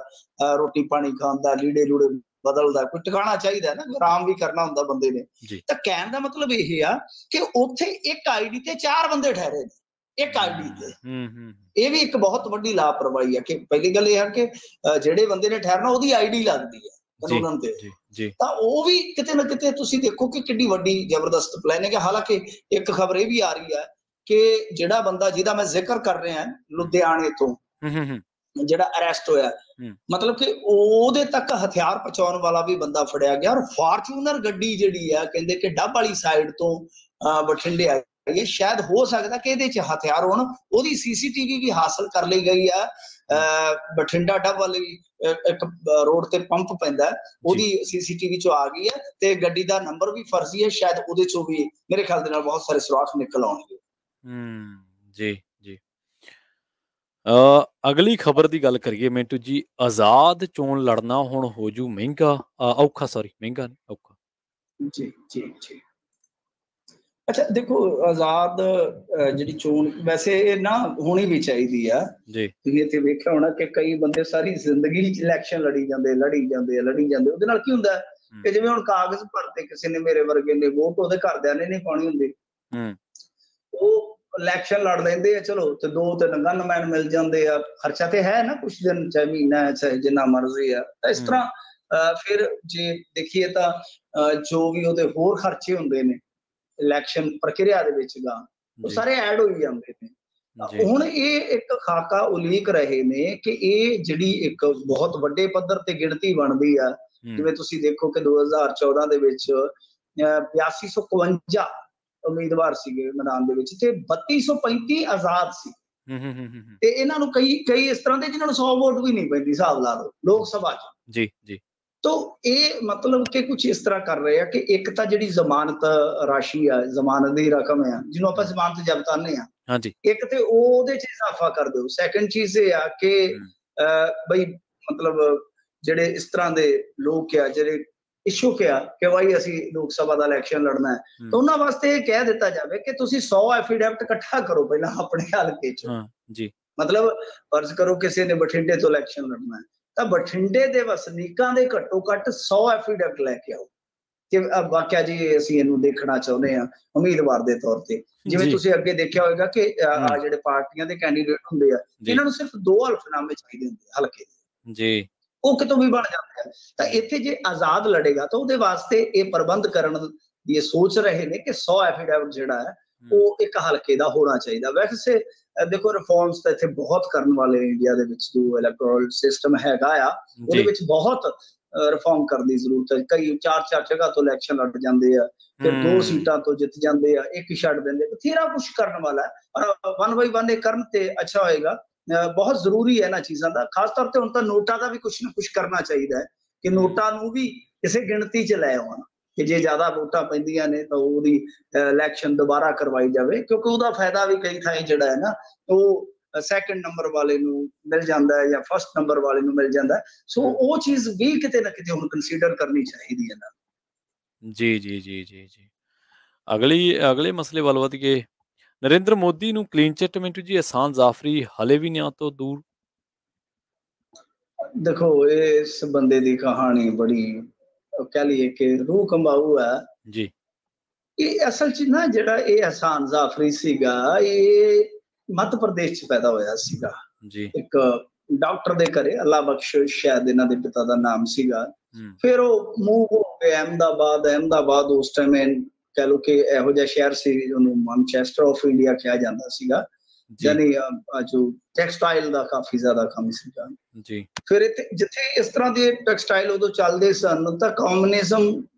ਰੋਟੀ ਪਾਣੀ ਖਾਣ ਦਾ, ਲੀੜੇ ਲੂੜੇ ਬਦਲਦਾ, ਕੋਈ ਟਿਕਾਣਾ ਚਾਹੀਦਾ ਨਾ, ਆਰਾਮ ਵੀ ਕਰਨਾ ਹੁੰਦਾ ਬੰਦੇ ਨੇ। ਤਾਂ ਕਹਿਣ ਦਾ ਮਤਲਬ ਇਹ ਆ ਕਿ ਉੱਥੇ ਇੱਕ ਆਈਡੀ ਤੇ 4 ਬੰਦੇ ਠਹਿਰੇ ਨੇ, ਇੱਕ ਆਈਡੀ ਤੇ। ਇਹ ਵੀ ਇੱਕ ਬਹੁਤ ਵੱਡੀ ਲਾਪਰਵਾਹੀ ਹੈ ਕਿ ਪਹਿਲੀ ਗੱਲ ਇਹ ਹੈ ਕਿ ਜਿਹੜੇ ਬੰਦੇ ਨੇ ਠਹਿਰਨਾ ਉਹਦੀ ਆਈਡੀ ਲੱਗਦੀ ਹੈ ਕਾਨੂੰਨ ਤੇ, ਤਾਂ ਉਹ ਵੀ ਕਿਤੇ ਨਾ ਕਿਤੇ ਤੁਸੀਂ ਦੇਖੋ ਕਿ ਕਿੰਨੀ ਵੱਡੀ ਜ਼ਬਰਦਸਤ ਪਲੈਨਿੰਗ ਹੈ। ਹਾਲਾਂਕਿ ਇੱਕ ਖਬਰ ਇਹ ਵੀ ਆ ਰਹੀ ਹੈ ਕਿ ਜਿਹੜਾ ਬੰਦਾ ਜਿਹਦਾ ਮੈਂ ਜ਼ਿਕਰ ਕਰ ਰਿਹਾ ਲੁਧਿਆਣੇ ਤੋਂ ਜਿਹੜਾ ਅਰੈਸਟ ਹੋਇਆ, ਮਤਲਬ ਕਿ ਉਹਦੇ ਤੱਕ ਹਥਿਆਰ ਪਹੁੰਚਾਉਣ ਵਾਲਾ ਵੀ ਬੰਦਾ ਫੜਿਆ ਗਿਆ। ਔਰ ਫਾਰਚੂਨਰ ਗੱਡੀ ਜਿਹੜੀ ਆ ਕਹਿੰਦੇ ਕਿ ਡੱਬ ਵਾਲੀ ਸਾਈਡ ਤੋਂ ਬਠਿੰਡੇ ਆਈ, ਸ਼ਾਇਦ ਹੋ ਸਕਦਾ ਕਿ ਇਹਦੇ 'ਚ ਹਥਿਆਰ ਹੋਣ। ਉਹਦੀ CCTV ਵੀ ਹਾਸਲ ਕਰ ਲਈ ਗਈ ਆ। ਬਠਿੰਡਾ ਡੱਬ ਵਾਲੀ ਇੱਕ ਰੋਡ ਤੇ ਪੰਪ ਪੈਂਦਾ, ਉਹਦੀ CCTV 'ਚੋਂ ਆ ਗਈ ਹੈ ਤੇ ਗੱਡੀ ਦਾ ਨੰਬਰ ਵੀ ਫਰਜ਼ੀ ਹੈ। ਸ਼ਾਇਦ ਉਹਦੇ 'ਚੋਂ ਵੀ ਮੇਰੇ ਖਿਆਲ ਦੇ ਨਾਲ ਬਹੁਤ ਸਾਰੇ ਸੁਰਾਖ ਨਿਕਲ ਆਉਣਗੇ। ਜੀ ਜੀ। ਅਗਲੀ ਖਬਰ ਦੀ ਗੱਲ ਕਰੀਏ ਮਿੰਟੂ ਜੀ, ਆਜ਼ਾਦ ਚੋਣ ਲੜਨਾ ਹੁਣ ਹੋ ਜੂ ਮਹਿੰਗਾ, ਔਖਾ, ਸੌਰੀ ਮਹਿੰਗਾ ਨਹੀਂ, ਔਖਾ। ਜੀ ਜੀ ਜੀ। ਅੱਛਾ ਦੇਖੋ, ਆਜ਼ਾਦ ਜਿਹੜੀ ਚੋਣ ਵੈਸੇ ਇਹ ਨਾ ਹੋਣੀ ਵੀ ਚਾਹੀਦੀ ਆ। ਤੁਸੀਂ ਇੱਥੇ ਵੇਖਿਆ ਹੋਣਾ ਕਿ ਕਈ ਬੰਦੇ ਸਾਰੀ ਜ਼ਿੰਦਗੀ ਇਲੈਕਸ਼ਨ ਲੜੀ ਜਾਂਦੇ। ਉਹਦੇ ਨਾਲ ਕੀ ਹੁੰਦਾ ਕਿ ਜਿਵੇਂ ਹੁਣ ਕਾਗਜ਼ ਭਰਤੇ ਕਿਸੇ ਨੇ, ਮੇਰੇ ਵਰਗੇ ਨੇ, ਵੋਟ ਉਹਦੇ ਘਰਦਿਆਂ ਨੇ ਨਹੀਂ ਪਾਉਣੀ ਹੁੰਦੀ, ਉਹ ਇਲੈਕਸ਼ਨ ਲੜ ਲੈਂਦੇ ਆ। ਚਲੋ ਤੇ 2-3 ਗਨਮੈਨ ਮਿਲ ਜਾਂਦੇ ਆ, ਖਰਚਾ ਤੇ ਹੈ ਨਾ ਕੁਛ ਦਿਨ, ਚਾਹੇ ਮਹੀਨਾ, ਚਾਹੇ ਜਿੰਨਾ ਮਰਜ਼ੀ ਆ। ਤਾਂ ਇਸ ਤਰ੍ਹਾਂ ਫਿਰ ਜੇ ਦੇਖੀਏ ਤਾਂ ਜੋ ਵੀ ਉਹਦੇ ਹੋਰ ਖਰਚੇ ਹੁੰਦੇ ਨੇ ਇਲੈਕਸ਼ਨ ਪ੍ਰਕਿਰਿਆ ਦੇ ਵਿੱਚ ਗਾ, ਉਹ ਸਾਰੇ ਐਡ ਹੋਈ ਜਾਂਦੇ ਨੇ। ਹੁਣ ਇਹ ਇੱਕ ਖਾਕਾ ਉਲੀਕ ਰਹੇ ਨੇ ਕਿ ਇਹ ਜਿਹੜੀ ਇੱਕ ਬਹੁਤ ਵੱਡੇ ਪੱਧਰ ਤੇ ਗਿਣਤੀ ਬਣਦੀ ਆ। ਜਿਵੇਂ ਤੁਸੀਂ ਦੇਖੋ ਕਿ 2014 ਦੇ ਵਿੱਚ 8251 ਉਮੀਦਵਾਰ ਸੀਗੇ ਮੈਦਾਨ ਦੇ ਵਿੱਚ ਤੇ 3235 ਆਜ਼ਾਦ ਸੀ। ਤੇ ਇਹਨਾਂ ਨੂੰ ਕਈ ਇਸ ਤਰ੍ਹਾਂ ਦੇ ਜਿਨ੍ਹਾਂ ਨੂੰ 100 ਵੋਟ ਵੀ ਨਹੀਂ ਪੈਂਦੀ, ਹਿਸਾਬ ਲਾ ਲਓ, ਲੋਕ ਸਭਾ 'ਚ। ਜੀ ਜੀ। ਤੋ ਇਹ ਮਤਲਬ ਕਿ ਕੁਝ ਇਸ ਤਰ੍ਹਾਂ ਕਰ ਰਹੇ ਆ ਕਿ ਇੱਕ ਤਾਂ ਜਿਹੜੀ ਜ਼ਮਾਨਤ ਰਾਸ਼ੀ ਆ, ਜ਼ਮਾਨਤ ਦੀ ਰਕਮ ਆ, ਜਿਹਨੂੰ ਆਪਾਂ ਜ਼ਮਾਨਤ ਜ਼ਬਤ ਆਨੇ ਆ, ਇੱਕ ਤੇ ਉਹਦੇ 'ਚ ਇਜ਼ਾਫਾ ਕਰ ਦਿਓ। ਸੈਕੰਡ ਚੀਜ਼ ਇਹ ਆ ਕਿ ਬਈ ਮਤਲਬ ਜਿਹੜੇ ਇਸ ਤਰ੍ਹਾਂ ਦੇ ਲੋਕ ਆ, ਜਿਹੜੇ ਇਛੁਕ ਆ ਕਿ ਭਾਈ ਅਸੀਂ ਲੋਕ ਸਭਾ ਦਾ ਇਲੈਕਸ਼ਨ ਲੜਨਾ ਹੈ, ਤਾਂ ਉਹਨਾਂ ਵਾਸਤੇ ਇਹ ਕਹਿ ਦਿੱਤਾ ਜਾਵੇ ਕਿ ਤੁਸੀਂ 100 ਐਫੀਡੈਵਿਟ ਇਕੱਠਾ ਕਰੋ ਪਹਿਲਾਂ ਆਪਣੇ ਹਲਕੇ 'ਚ। ਮਤਲਬ ਫਰਜ਼ ਕਰੋ ਕਿਸੇ ਨੇ ਬਠਿੰਡੇ ਤੋਂ ਇਲੈਕਸ਼ਨ ਲੜਨਾ ਹੈ, ਤਾਂ ਬਠਿੰਡੇ ਦੇ ਵਸਨੀਕਾਂ ਦੇ ਘੱਟੋ ਘੱਟ 100 ਐਫੀਡੈਵਿਟ ਲੈ ਕੇ ਆਓ ਕਿ ਵਾਕਿਆ ਜੀ ਅਸੀਂ ਇਹਨੂੰ ਦੇਖਣਾ ਚਾਹੁੰਦੇ ਹਾਂ ਉਮੀਦਵਾਰ ਦੇ ਤੌਰ ਤੇ। ਜਿਵੇਂ ਤੁਸੀਂ ਅੱਗੇ ਦੇਖਿਆ ਹੋਵੇਗਾ ਕਿ ਜਿਹੜੇ ਪਾਰਟੀਆਂ ਦੇ ਕੈਂਡੀਡੇਟ ਹੁੰਦੇ ਆ, ਇਹਨਾਂ ਨੂੰ ਸਿਰਫ 2 ਹਲਫਨਾਮੇ ਚਾਹੀਦੇ ਹੁੰਦੇ ਹਲਕੇ ਦੇ, ਉਹ ਕਿਤੋਂ ਵੀ ਬਣ ਜਾਂਦੇ ਆ। ਤਾਂ ਇੱਥੇ ਜੇ ਆਜ਼ਾਦ ਲੜੇਗਾ ਤਾਂ ਉਹਦੇ ਵਾਸਤੇ ਇਹ ਪ੍ਰਬੰਧ ਕਰਨ ਦੀ ਇਹ ਸੋਚ ਰਹੇ ਨੇ ਕਿ 100 ਐਫੀਡੈਵਿਟ ਜਿਹੜਾ ਹੈ ਉਹ ਇੱਕ ਹਲਕੇ ਦਾ ਹੋਣਾ ਚਾਹੀਦਾ। ਵੈਸੇ ਦੇਖੋ ਰਿਫਾਰਮਸ ਤਾਂ ਇੱਥੇ ਬਹੁਤ ਕਰਨ ਵਾਲੇ ਇੰਡੀਆ ਦੇ ਵਿੱਚ, ਜੋ ਇਲੈਕਟੋਰਲ ਸਿਸਟਮ ਹੈਗਾ ਆ ਉਹਦੇ ਵਿੱਚ ਬਹੁਤ ਰਿਫਾਰਮ ਕਰਨ ਦੀ ਜ਼ਰੂਰਤ ਹੈ। ਕਈ 4-4 ਜਗ੍ਹਾ ਤੋਂ ਇਲੈਕਸ਼ਨ ਲੜ ਜਾਂਦੇ ਆ, ਫਿਰ 2 ਸੀਟਾਂ ਤੋਂ ਜਿੱਤ ਜਾਂਦੇ ਆ, 1 ਹੀ ਛੱਡ ਦਿੰਦੇ। ਬਥੇਰਾ ਕੁਛ ਕਰਨ ਵਾਲਾ ਹੈ, ਪਰ 1 ਬਾਈ 1 ਇਹ ਕਰਨ ਤੇ ਅੱਛਾ ਹੋਏਗਾ। ਬਹੁਤ ਜ਼ਰੂਰੀ ਹੈ ਇਹਨਾਂ ਚੀਜ਼ਾਂ ਦਾ, ਖਾਸ ਤੌਰ ਤੇ ਹੁਣ ਤਾਂ ਨੋਟਾਂ ਦਾ ਵੀ ਕੁਛ ਨਾ ਕੁਛ ਕਰਨਾ ਚਾਹੀਦਾ ਹੈ ਕਿ ਨੋਟਾਂ ਨੂੰ ਵੀ ਕਿਸੇ ਗਿਣਤੀ 'ਚ ਲੈ ਆਉਣ ਕਿ ਜੇ ਜ਼ਿਆਦਾ ਵੋਟਾਂ ਪੈਂਦੀਆਂ ਨੇ ਤਾਂ ਉਹਦੀ ਇਲੈਕਸ਼ਨ ਦੁਬਾਰਾ ਕਰਵਾਈ ਜਾਵੇ, ਕਿਉਂਕਿ ਉਹਦਾ ਫਾਇਦਾ ਵੀ ਕਈ ਥਾਈਂ ਜਿਹੜਾ ਹੈ ਨਾ ਉਹ ਸੈਕੰਡ ਨੰਬਰ ਵਾਲੇ ਨੂੰ ਮਿਲ ਜਾਂਦਾ ਹੈ ਜਾਂ ਫਸਟ ਨੰਬਰ ਵਾਲੇ ਨੂੰ ਮਿਲ ਜਾਂਦਾ। ਸੋ ਉਹ ਚੀਜ਼ ਵੀ ਕਿਤੇ ਨਾ ਕਿਤੇ ਹੁਣ ਕੰਸੀਡਰ ਕਰਨੀ ਚਾਹੀਦੀ ਹੈ ਨਾ। ਜੀ ਜੀ ਜੀ ਜੀ ਜੀ। ਅਗਲੇ ਮਸਲੇ ਵੱਲ ਵਧ ਗਏ। ਨਰਿੰਦਰ ਮੋਦੀ ਨੂੰ ਕਲੀਨ ਚਿੱਟ ਮਿੰਟੂ ਜੀ, ਅਹਿਸਾਨ ਜ਼ਾਫਰੀ ਹਲੇ ਵੀ ਨਿਆਂ ਤੋਂ ਦੂਰ। ਦੇਖੋ ਇਸ ਬੰਦੇ ਦੀ ਕਹਾਣੀ ਬੜੀ कह लीए कि रूह कंबाऊ है। जी। ये असल च ना जिहड़ा ये एहसान जाफरी सीगा, ये मध्य प्रदेश च पैदा होया सीगा। जी। एक डॉक्टर दे घरे, अल्लाह बख्श शायद इन्हां दे पिता दा नाम सीगा। फिर वो मूव हो गए अहमदाबाद। अहमदाबाद उस टाइम कह लो कि इहो जिहा शहर सी, ਉਹਨੂੰ मैनचेस्टर ऑफ इंडिया ਕਿਹਾ ਜਾਂਦਾ ਸੀਗਾ। ਜੀ। यानी जो टैक्सटाइल ਦਾ ਕਾਫੀ ਜ਼ਿਆਦਾ ਕੰਮ ਸੀਗਾ। ਜੀ। ਫਿਰ ਇੱਥੇ ਜਿੱਥੇ ਇਸ ਤਰ੍ਹਾਂ ਦੇ ਟੈਕਸਟਾਈਲ ਉਦੋਂ ਚੱਲਦੇ ਸਨ ਤਾਂ ਕਮਿਊਨਿਜ਼ਮ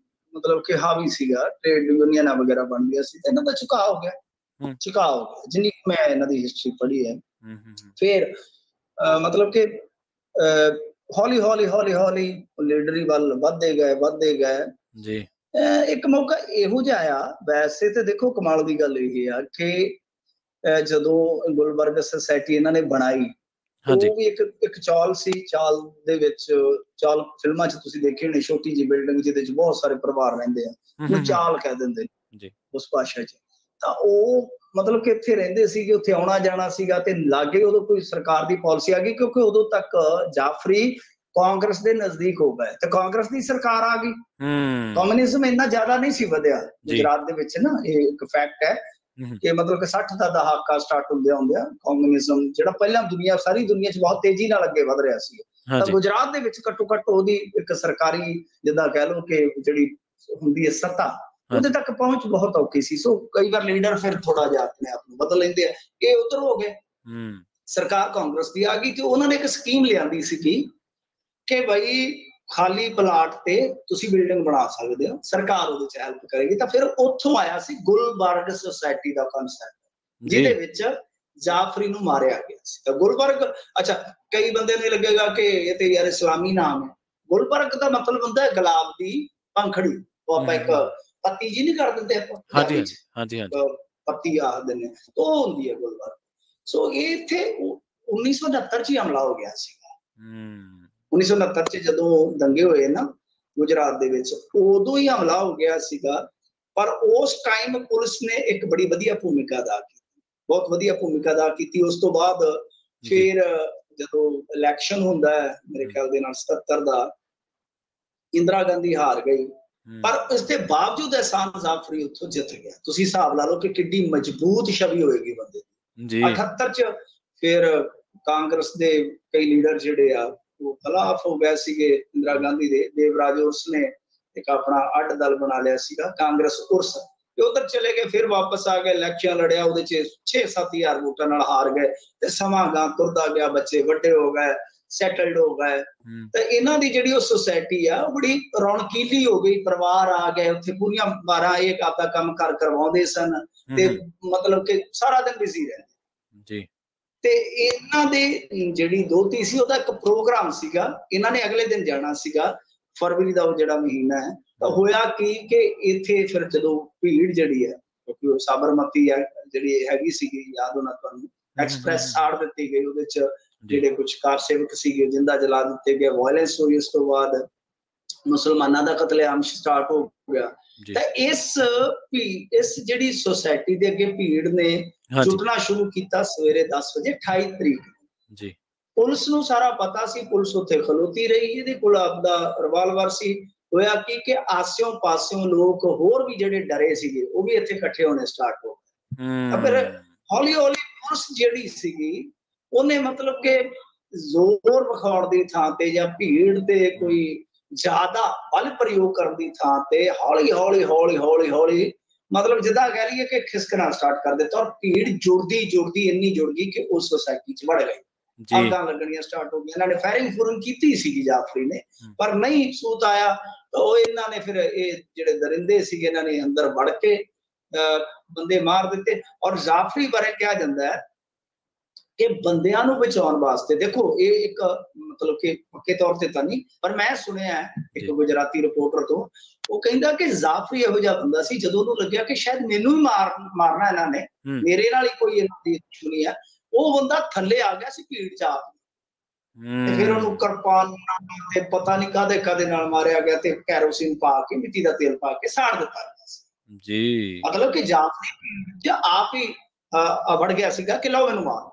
ਮਤਲਬ ਕਿ ਹਾਵੀ ਸੀਗਾ, ਟ੍ਰੇਡ ਯੂਨੀਅਨਾਂ ਵਗੈਰਾ ਬਣਦੀਆਂ ਸੀ, ਇਹਨਾਂ ਦਾ ਝੁਕਾਅ ਹੋ ਗਿਆ। ਝੁਕਾਅ ਹੋ ਗਿਆ, ਜਿੰਨੀ ਮੈਂ ਇਹਨਾਂ ਦੀ ਹਿਸਟਰੀ ਪੜ੍ਹੀ ਹੈ। ਫਿਰ ਮਤਲਬ ਕਿ ਹੌਲੀ ਹੌਲੀ ਹੌਲੀ ਹੌਲੀ ਲੀਡਰੀ ਵੱਲ ਵੱਧਦੇ ਗਏ ਜੀ। ਇੱਕ ਮੌਕਾ ਇਹੋ ਜਿਹਾ ਆ, ਵੈਸੇ ਤੇ ਦੇਖੋ ਕਮਾਲ ਦੀ ਗੱਲ ਇਹ ਆ ਕਿ ਜਦੋਂ ਗੁਲਬਰਗ ਸੁਸਾਇਟੀ ਇਹਨਾਂ ਨੇ ਬਣਾਈ, ਉਹ ਵੀ ਇੱਕ ਚਾਲ ਸੀ। ਚਾਲ ਦੇ ਵਿੱਚ, ਚਾਲ ਫਿਲਮਾਂ 'ਚ ਤੁਸੀਂ ਦੇਖੇ ਹੋਣੇ, ਛੋਟੀ ਜਿਹੀ ਬਿਲਡਿੰਗ ਜਿਹਦੇ 'ਚ ਬਹੁਤ ਸਾਰੇ ਪਰਿਵਾਰ ਰਹਿੰਦੇ ਆ, ਉਹਨੂੰ ਚਾਲ ਕਹਿ ਦਿੰਦੇ ਨੇ ਉਸ ਭਾਸ਼ਾ 'ਚ। ਤਾਂ ਉਹ ਮਤਲਬ ਕਿ ਇੱਥੇ ਰਹਿੰਦੇ ਸੀਗੇ, ਉੱਥੇ ਆਉਣਾ ਜਾਣਾ ਸੀਗਾ ਤੇ ਲਾਗੇ ਉਦੋਂ ਕੋਈ ਸਰਕਾਰ ਦੀ ਪਾਲਿਸੀ ਆ ਗਈ, ਕਿਉਂਕਿ ਉਦੋਂ ਤੱਕ ਜਾਫਰੀ ਕਾਂਗਰਸ ਦੇ ਨਜ਼ਦੀਕ ਹੋ ਗਏ ਤੇ ਕਾਂਗਰਸ ਦੀ ਸਰਕਾਰ ਆ ਗਈ। ਕਮਿਊਨਿਜ਼ਮ ਇੰਨਾ ਜ਼ਿਆਦਾ ਨਹੀਂ ਸੀ ਵਧਿਆ ਗੁਜਰਾਤ ਦੇ ਵਿੱਚ ਨਾ, ਇਹ ਇੱਕ ਫੈਕਟ ਹੈ ਕਿ ਮਤਲਬ ਕਿ 60 ਦਾ ਦਹਾਕਾ ਸਟਾਰਟ ਹੁੰਦਿਆਂ ਕਮਿਊਨਿਜ਼ਮ ਜਿਹੜਾ ਪਹਿਲਾਂ ਸਾਰੀ ਦੁਨੀਆ 'ਚ ਬਹੁਤ ਤੇਜ਼ੀ ਨਾਲ ਅੱਗੇ ਵਧ ਰਿਹਾ ਸੀ, ਤਾਂ ਗੁਜਰਾਤ ਦੇ ਵਿੱਚ ਘੱਟੋ ਘੱਟ ਉਹਦੀ ਇੱਕ ਸਰਕਾਰੀ ਜਿੱਦਾਂ ਕਹਿ ਲਓ ਕਿ ਜਿਹੜੀ ਹੁੰਦੀ ਹੈ ਸੱਤਾ, ਉਹਦੇ ਤੱਕ ਪਹੁੰਚ ਬਹੁਤ ਔਖੀ ਸੀ। ਸੋ ਕਈ ਵਾਰ ਲੀਡਰ ਫਿਰ ਥੋੜਾ ਜਿਹਾ ਆਪਣੇ ਆਪ ਨੂੰ ਬਦਲ ਲੈਂਦੇ ਆ। ਇਹ ਉਧਰ ਹੋ ਗਏ, ਸਰਕਾਰ ਕਾਂਗਰਸ ਦੀ ਆ ਗਈ ਤੇ ਉਹਨਾਂ ਨੇ ਇੱਕ ਸਕੀਮ ਲਿਆਂਦੀ ਸੀ ਕਿ ਬਈ ਖਾਲੀ ਪਲਾਟ ਤੇ ਤੁਸੀਂ ਬਿਲਡਿੰਗ ਬਣਾ ਸਕਦੇ ਹੋ, ਸਰਕਾਰ ਉਹਦੇ 'ਚ ਹੈਲਪ ਕਰੇਗੀ। ਤਾਂ ਫਿਰ ਉੱਥੋਂ ਆਇਆ ਸੀ ਗੁਲਬਰਗ ਸੁਸਾਇਟੀ ਦਾ ਕਨਸੈਪਟ, ਜਿਹਦੇ ਵਿੱਚ ਜਾਫਰੀ ਨੂੰ ਮਾਰਿਆ ਗਿਆ ਸੀ। ਤਾਂ ਗੁਲਬਰਗ, ਅੱਛਾ ਕਈ ਬੰਦੇ ਨੂੰ ਲੱਗੇਗਾ ਕਿ ਇਹ ਤੇ ਯਾਰ ਇਸਲਾਮੀ ਨਾਮ ਹੈ। ਗੁਲਬਰਗ ਦਾ ਮਤਲਬ ਹੁੰਦਾ ਹੈ ਗੁਲਾਬ ਦੀ ਪੰਖੜੀ। ਉਹ ਆਪਾਂ ਇੱਕ ਪੱਤੀ ਜੀ ਨਹੀਂ ਕਰ ਦਿੰਦੇ ਆਪਾਂ, ਪੱਤੀ ਆਖ ਦਿੰਦੇ, ਉਹ ਹੁੰਦੀ ਹੈ ਗੁਲਬਰਗ। ਸੋ ਇਹ ਇੱਥੇ 1969 'ਚ ਹੀ ਹਮਲਾ ਹੋ ਗਿਆ ਸੀਗਾ। 1969 'ਚ ਜਦੋਂ ਦੰਗੇ ਹੋਏ ਨਾ ਗੁਜਰਾਤ ਦੇ ਵਿੱਚ, ਉਦੋਂ ਹੀ ਹਮਲਾ ਹੋ ਗਿਆ ਸੀਗਾ। ਪਰ ਉਸ ਟਾਈਮ ਪੁਲਿਸ ਨੇ ਇੱਕ ਬੜੀ ਵਧੀਆ ਭੂਮਿਕਾ ਅਦਾ ਕੀਤੀ, ਬਹੁਤ ਵਧੀਆ ਭੂਮਿਕਾ ਅਦਾ ਕੀਤੀ। ਉਸ ਤੋਂ ਬਾਅਦ ਫਿਰ ਜਦੋਂ ਇਲੈਕਸ਼ਨ ਹੁੰਦਾ ਹੈ ਮੇਰੇ ਖਿਆਲ ਦੇ ਨਾਲ 77 ਦਾ, ਇੰਦਰਾ ਗਾਂਧੀ ਹਾਰ ਗਈ, ਪਰ ਇਸ ਦੇ ਬਾਵਜੂਦ ਅਹਿਸਾਨ ਜਾਫਰੀ ਉੱਥੋਂ ਜਿੱਤ ਗਿਆ। ਤੁਸੀਂ ਹਿਸਾਬ ਲਾ ਲਓ ਕਿ ਕਿੱਡੀ ਮਜ਼ਬੂਤ ਛਵੀ ਹੋਏਗੀ ਬੰਦੇ ਦੀ। 78 'ਚ ਫਿਰ ਕਾਂਗਰਸ ਦੇ ਕਈ ਲੀਡਰ ਜਿਹੜੇ ਆ ਉਹ ਖਿਲਾਫ ਹੋ ਗਏ ਸੀਗੇ ਇੰਦਰਾ ਗਾਂਧੀ ਦੇ। ਦੇਵਰਾਜ ਉਰਸ ਨੇ ਇੱਕ ਆਪਣਾ ਅੱਡ ਦਲ ਬਣਾ ਲਿਆ ਸੀਗਾ, ਕਾਂਗਰਸ ਉਰਸ, ਤੇ ਉਧਰ ਚਲੇ ਗਏ। ਫਿਰ ਵਾਪਸ ਆ ਗਏ, ਇਲੈਕਸ਼ਨ ਲੜਿਆ, ਉਹਦੇ 'ਚ 6-7 ਹਜ਼ਾਰ ਵੋਟਾਂ ਨਾਲ ਹਾਰ ਗਏ ਤੇ ਸਮਾਂ ਗਾਂ ਤੁਰਦਾ ਗਿਆ, ਬੱਚੇ ਵੱਡੇ ਹੋ ਗਏ, ਸੈਟਲਡ ਹੋ ਗਏ। ਤੇ ਇਹਨਾਂ ਦੀ ਜਿਹੜੀ ਉਹ ਸੁਸਾਇਟੀ ਆ ਉਹ ਬੜੀ ਰੌਣਕੀਲੀ ਹੋ ਗਈ, ਪਰਿਵਾਰ ਆ ਗਏ ਉੱਥੇ, ਪੂਰੀਆਂ 12 ਇੱਕ ਆਪਦਾ ਕੰਮ ਕਾਰ ਕਰਵਾਉਂਦੇ ਸਨ ਤੇ ਮਤਲਬ ਕਿ ਸਾਰਾ ਦਿਨ ਬਿਜ਼ੀ ਰਹਿੰਦੇ ਜੀ। ਤੇ ਇਹਨਾਂ ਦੇ ਜਿਹੜੀ ਦੋਤੀ ਸੀ ਉਹਦਾ ਇੱਕ ਪ੍ਰੋਗਰਾਮ ਸੀਗਾ, ਇਹਨਾਂ ਨੇ ਅਗਲੇ ਦਿਨ ਜਾਣਾ ਸੀਗਾ, ਫਰਵਰੀ ਦਾ ਉਹ ਜਿਹੜਾ ਮਹੀਨਾ ਹੈ। ਤਾਂ ਹੋਇਆ ਕੀ ਕਿ ਇੱਥੇ ਫਿਰ ਜਦੋਂ ਭੀੜ ਜਿਹੜੀ ਹੈ, ਕਿਉਂਕਿ ਉਹ ਸਾਬਰਮਤੀ ਜਿਹੜੀ ਹੈਗੀ ਸੀਗੀ, ਯਾਦ ਹੋਣਾ ਤੁਹਾਨੂੰ, ਐਕਸਪ੍ਰੈਸ ਸਾੜ ਦਿੱਤੀ ਗਈ, ਉਹਦੇ 'ਚ ਜਿਹੜੇ ਕੁਝ ਕਾਰ ਸੇਵਕ ਸੀਗੇ ਜਿੰਦਾ ਜਲਾ ਦਿੱਤੇ ਗਏ, ਵਾਇਲੈਂਸ ਹੋਈ। ਉਸ ਤੋਂ ਬਾਅਦ ਮੁਸਲਮਾਨਾਂ ਦਾ ਕਤਲੇਆਮ ਸਟਾਰਟ ਹੋ ਗਿਆ। ਤਾਂ ਇਸ ਜਿਹੜੀ ਸੁਸਾਇਟੀ ਦੇ ਅੱਗੇ ਭੀੜ ਨੇ ਜੁਟਣਾ ਸ਼ੁਰੂ ਕੀਤਾ ਸਵੇਰੇ 10 ਵਜੇ 28 ਤਰੀਕ ਜੀ। ਪੁਲਿਸ ਨੂੰ ਸਾਰਾ ਪਤਾ ਸੀ, ਪੁਲਿਸ ਉੱਥੇ ਖਲੋਤੀ ਰਹੀ, ਇਹਦੇ ਕੋਲ ਆਪਦਾ ਰਿਵਾਲਵਰ ਸੀ। ਹੋਇਆ ਕਿ ਆਸਿਓਂ ਪਾਸਿਓਂ ਲੋਕ ਹੋਰ ਵੀ ਜਿਹੜੇ ਡਰੇ ਸੀਗੇ ਉਹ ਵੀ ਇੱਥੇ ਇਕੱਠੇ ਹੋਣੇ ਸਟਾਰਟ ਹੋ ਗਏ। ਤਾਂ ਫਿਰ ਹੌਲੀ ਹੌਲੀ ਪੁਲਿਸ ਜਿਹੜੀ ਸੀਗੀ ਉਹਨੇ ਮਤਲਬ ਕਿ ਜ਼ੋਰ ਵਿਖਾਉਣ ਦੀ ਥਾਂ ਤੇ ਜਾਂ ਭੀੜ ਤੇ ਕੋਈ ਜ਼ਿਆਦਾ ਬਲ ਪ੍ਰਯੋਗ ਕਰਨ ਦੀ ਥਾਂ ਤੇ ਹੌਲੀ ਹੌਲੀ ਹੌਲੀ ਹੌਲੀ ਹੌਲੀ ਮਤਲਬ ਜਿੱਦਾਂ ਕਹਿ ਲਈਏ ਕਿ ਖਿਸਕਣਾ ਸਟਾਰਟ ਕਰ ਦਿੱਤਾ, ਔਰ ਭੀੜ ਜੁੜਦੀ ਇੰਨੀ ਜੁੜ ਗਈ ਕਿ ਉਸ ਸੁਸਾਇਟੀ 'ਚ ਵੜ ਗਈ, ਅੱਗਾਂ ਲੱਗਣੀਆਂ ਸਟਾਰਟ ਹੋ ਗਈਆਂ। ਇਹਨਾਂ ਨੇ ਫਾਇਰਿੰਗ ਫੂਰਿੰਗ ਕੀਤੀ ਸੀਗੀ ਜਾਫਰੀ ਨੇ, ਪਰ ਨਹੀਂ ਸੂਤ ਆਇਆ। ਉਹ ਇਹਨਾਂ ਨੇ ਫਿਰ ਇਹ ਜਿਹੜੇ ਦਰਿੰਦੇ ਸੀਗੇ ਇਹਨਾਂ ਨੇ ਅੰਦਰ ਵੜ ਕੇ ਬੰਦੇ ਮਾਰ ਦਿੱਤੇ। ਔਰ ਜਾਫਰੀ ਬਾਰੇ ਕਿਹਾ ਜਾਂਦਾ ਹੈ ਕਿ ਬੰਦਿਆਂ ਨੂੰ ਬਚਾਉਣ ਵਾਸਤੇ, ਦੇਖੋ ਇਹ ਇੱਕ ਮਤਲਬ ਕਿ ਪੱਕੇ ਤੌਰ ਤੇ ਤਾਂ ਨਹੀਂ, ਪਰ ਮੈਂ ਸੁਣਿਆ ਇੱਕ ਗੁਜਰਾਤੀ ਰਿਪੋਰਟਰ ਤੋਂ, ਉਹ ਕਹਿੰਦਾ ਕਿ ਜਾਫਰੀ ਇਹੋ ਜਿਹਾ ਬੰਦਾ ਸੀ ਜਦੋਂ ਉਹਨੂੰ ਲੱਗਿਆ ਕਿ ਸ਼ਾਇਦ ਮੈਨੂੰ ਹੀ ਮਾਰਨਾ ਇਹਨਾਂ ਨੇ, ਮੇਰੇ ਨਾਲ ਹੀ ਕੋਈ ਇਹਨਾਂ ਦੀ ਦੁਸ਼ਮਣੀ ਹੈ, ਉਹ ਬੰਦਾ ਥੱਲੇ ਆ ਗਿਆ ਸੀ ਭੀੜ 'ਚ ਆ ਤੇ ਫਿਰ ਉਹਨੂੰ ਕਿਰਪਾਨ ਤੇ ਪਤਾ ਨਹੀਂ ਕਾਹਦੇ ਨਾਲ ਮਾਰਿਆ ਗਿਆ ਤੇ ਕੈਰੋਸਿਨ ਪਾ ਕੇ, ਮਿੱਟੀ ਦਾ ਤੇਲ ਪਾ ਕੇ ਸਾੜ ਦਿੱਤਾ ਗਿਆ ਸੀ ਜੀ। ਮਤਲਬ ਕਿ ਜਾਫਰੀ ਆਪ ਹੀ ਵੜ ਗਿਆ ਸੀਗਾ ਕਿ ਲਓ ਮੈਨੂੰ ਮਾਰ,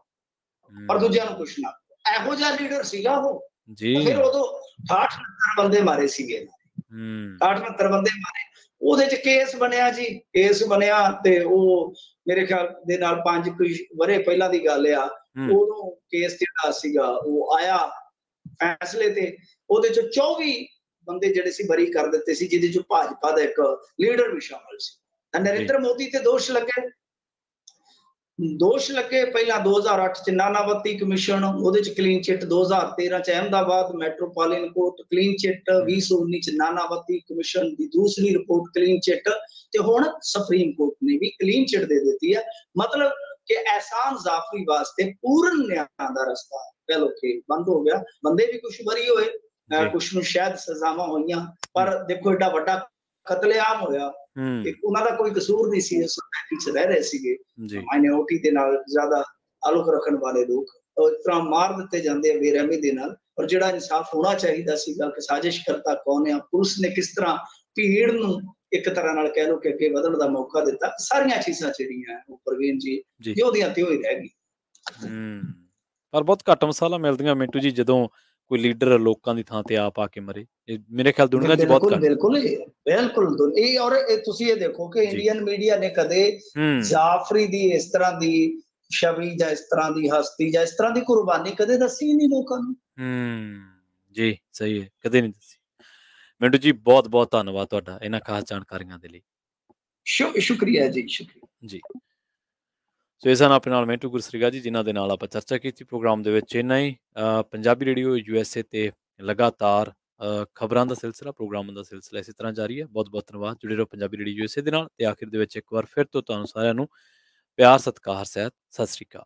ਪਰ ਦੂਜਿਆਂ ਨੂੰ ਕੁਛ ਨਾ। ਇਹੋ ਜਿਹਾ ਲੀਡਰ ਸੀਗਾ ਉਹ ਜੀ। ਫਿਰ ਉਦੋਂ 68 ਬੰਦੇ ਮਾਰੇ ਸੀਗੇ 68 ਬੰਦੇ ਮਾਰੇ। ਉਹਦੇ 'ਚ ਕੇਸ ਬਣਿਆ ਜੀ, ਕੇਸ ਬਣਿਆ ਤੇ ਉਹ ਮੇਰੇ ਖਿਆਲ ਦੇ ਨਾਲ 5 ਕੁ ਵਰ੍ਹੇ ਪਹਿਲਾਂ ਦੀ ਗੱਲ ਆ। ਉਦੋਂ ਕੇਸ ਜਿਹੜਾ ਸੀਗਾ ਉਹ ਆਇਆ ਫੈਸਲੇ ਤੇ, ਉਹਦੇ 'ਚ 24 ਬੰਦੇ ਜਿਹੜੇ ਸੀ ਬਰੀ ਕਰ ਦਿੱਤੇ ਸੀ, ਜਿਹਦੇ 'ਚ ਭਾਜਪਾ ਦਾ ਇੱਕ ਲੀਡਰ ਵੀ ਸ਼ਾਮਲ ਸੀ। ਨਰਿੰਦਰ ਮੋਦੀ ਤੇ ਦੋਸ਼ ਲੱਗੇ ਪਹਿਲਾਂ 2008 ਚ ਨਾਨਾਵਤੀ ਕਮਿਸ਼ਨ, ਉਹਦੇ ਚ ਕਲੀਨ ਚਿੱਟ, 2013 ਚ Ahmedabad metropolitan court clean chit, 2019 ਚ ਨਾਨਾਵਤੀ ਕਮਿਸ਼ਨ ਦੀ ਦੂਸਰੀ ਰਿਪੋਰਟ ਕਲੀਨ ਚਿੱਟ, ਤੇ ਹੁਣ ਸੁਪਰੀਮ ਕੋਰਟ ਨੇ ਵੀ ਕਲੀਨ ਚਿੱਟ ਦੇ ਦਿੱਤੀ ਹੈ। ਮਤਲਬ ਕਿ ਅਹਿਸਾਨ ਜ਼ਾਫਰੀ ਵਾਸਤੇ ਪੂਰਨ ਨਿਆਂ ਦਾ ਰਸਤਾ ਕਹਿ ਲੋ ਕਿ ਬੰਦ ਹੋ ਗਿਆ। ਬੰਦੇ ਵੀ ਕੁਛ ਬਰੀ ਹੋਏ, ਕੁਛ ਨੂੰ ਸ਼ਾਇਦ ਸਜ਼ਾਵਾਂ ਹੋਈਆਂ, ਪਰ ਦੇਖੋ ਏਡਾ ਵੱਡਾ ਕਤਲੇਆਮ ਹੋਇਆ ਤੇ ਉਹਨਾਂ ਦਾ ਕੋਈ ਕਸੂਰ ਨਹੀਂ ਸੀ, ਸੋਸਾਇਟੀ 'ਚ ਰਹਿ ਰਹੇ ਸੀਗੇ ਮਾਈਨੋਰਿਟੀ ਦੇ ਨਾਲ ਜ਼ਿਆਦਾ ਤਾਲੁਕ ਰੱਖਣ ਵਾਲੇ ਲੋਕ, ਇਸ ਤਰ੍ਹਾਂ ਮਾਰ ਦਿੱਤੇ ਜਾਂਦੇ ਆ ਬੇਰਹਿਮੀ ਦੇ ਨਾਲ। ਔਰ ਜਿਹੜਾ ਇਨਸਾਫ ਹੋਣਾ ਚਾਹੀਦਾ ਸੀਗਾ ਕਿ ਸਾਜ਼ਿਸ਼ ਕਰਤਾ ਕੌਣ ਆ, ਪੁਲਿਸ ਨੇ ਕਿਸ ਤਰ੍ਹਾਂ ਭੀੜ ਨੂੰ ਇੱਕ ਤਰ੍ਹਾਂ ਨਾਲ ਕਹਿ ਲੋ ਕਿ ਅੱਗੇ ਵਧਣ ਦਾ ਮੌਕਾ ਦਿੱਤਾ, ਸਾਰੀਆਂ ਚੀਜ਼ਾਂ ਜਿਹੜੀਆਂ ਉਹ ਪ੍ਰਵੀਨ ਜੀ ਉਹਦੀਆਂ ਤੇ ਹੋਈ ਰਹਿ ਗਈ। ਪਰ ਬਹੁਤ ਘੱਟ ਮਿਸਾਲਾਂ ਮਿਲਦੀਆਂ ਮਿੰਟੂ ਜੀ ਜਦੋਂ ਕੋਈ ਲੀਡਰ ਲੋਕਾਂ ਦੀ ਥਾਂ ਤੇ ਆਪ ਆ ਕੇ ਮਰੇ। ਮੇਰੇ ਖਿਆਲ ਦੁਨੀਆ 'ਚ ਬਹੁਤ ਘੱਟ। ਬਿਲਕੁਲ ਇਹ ਔਰ ਤੁਸੀਂ ਇਹ ਦੇਖੋ ਕਿ ਇੰਡੀਅਨ ਮੀਡੀਆ ਨੇ ਕਦੇ ਜਾਫਰੀ ਦੀ ਇਸ ਤਰ੍ਹਾਂ ਦੀ ਛਵੀ ਜਾਂ ਇਸ ਤਰ੍ਹਾਂ ਦੀ ਹਸਤੀ ਜਾਂ ਇਸ ਤਰ੍ਹਾਂ ਦੀ ਕੁਰਬਾਨੀ ਕਦੇ ਦੱਸੀ ਨਹੀਂ ਲੋਕਾਂ ਨੂੰ। ਜੀ ਸਹੀ ਹੈ, ਕਦੇ ਨਹੀਂ ਦੱਸੀ। ਮਿੰਟੂ ਜੀ ਬਹੁਤ ਬਹੁਤ ਧੰਨਵਾਦ ਤੁਹਾਡਾ ਇਹਨਾਂ ਖਾਸ ਜਾਣਕਾਰੀਆਂ ਦੇ ਲਈ। ਸ਼ੁਕਰੀਆ ਜੀ, ਸ਼ੁਕਰੀਆ ਜੀ। ਸੋ ਇਸ ਨਾਲ ਆਪਣੇ ਨਾਲ ਮਿੰਟੂ ਗੁਰਸਰੀਗਾ ਜੀ, ਜਿਨ੍ਹਾਂ ਦੇ ਨਾਲ ਆਪਾਂ ਚਰਚਾ ਕੀਤੀ ਪ੍ਰੋਗਰਾਮ ਦੇ ਵਿੱਚ। ਇੰਨਾ ਹੀ। ਪੰਜਾਬੀ ਰੇਡੀਓ USA ਤੇ ਲਗਾਤਾਰ ਖਬਰਾਂ ਦਾ ਸਿਲਸਿਲਾ, ਪ੍ਰੋਗਰਾਮਾਂ ਦਾ ਸਿਲਸਿਲਾ ਇਸੇ ਤਰ੍ਹਾਂ ਜਾਰੀ ਹੈ। ਬਹੁਤ ਬਹੁਤ ਧੰਨਵਾਦ। ਜੁੜੇ ਰਹੋ ਪੰਜਾਬੀ ਰੇਡੀਓ USA ਦੇ ਨਾਲ। ਤੇ ਆਖਿਰ ਦੇ ਵਿੱਚ ਇੱਕ ਵਾਰ ਫਿਰ ਤੋਂ ਤੁਹਾਨੂੰ ਸਾਰਿਆਂ ਨੂੰ ਪਿਆਰ ਸਤਿਕਾਰ ਸਹਿਤ ਸਤਿ ਸ਼੍ਰੀ ਅਕਾਲ।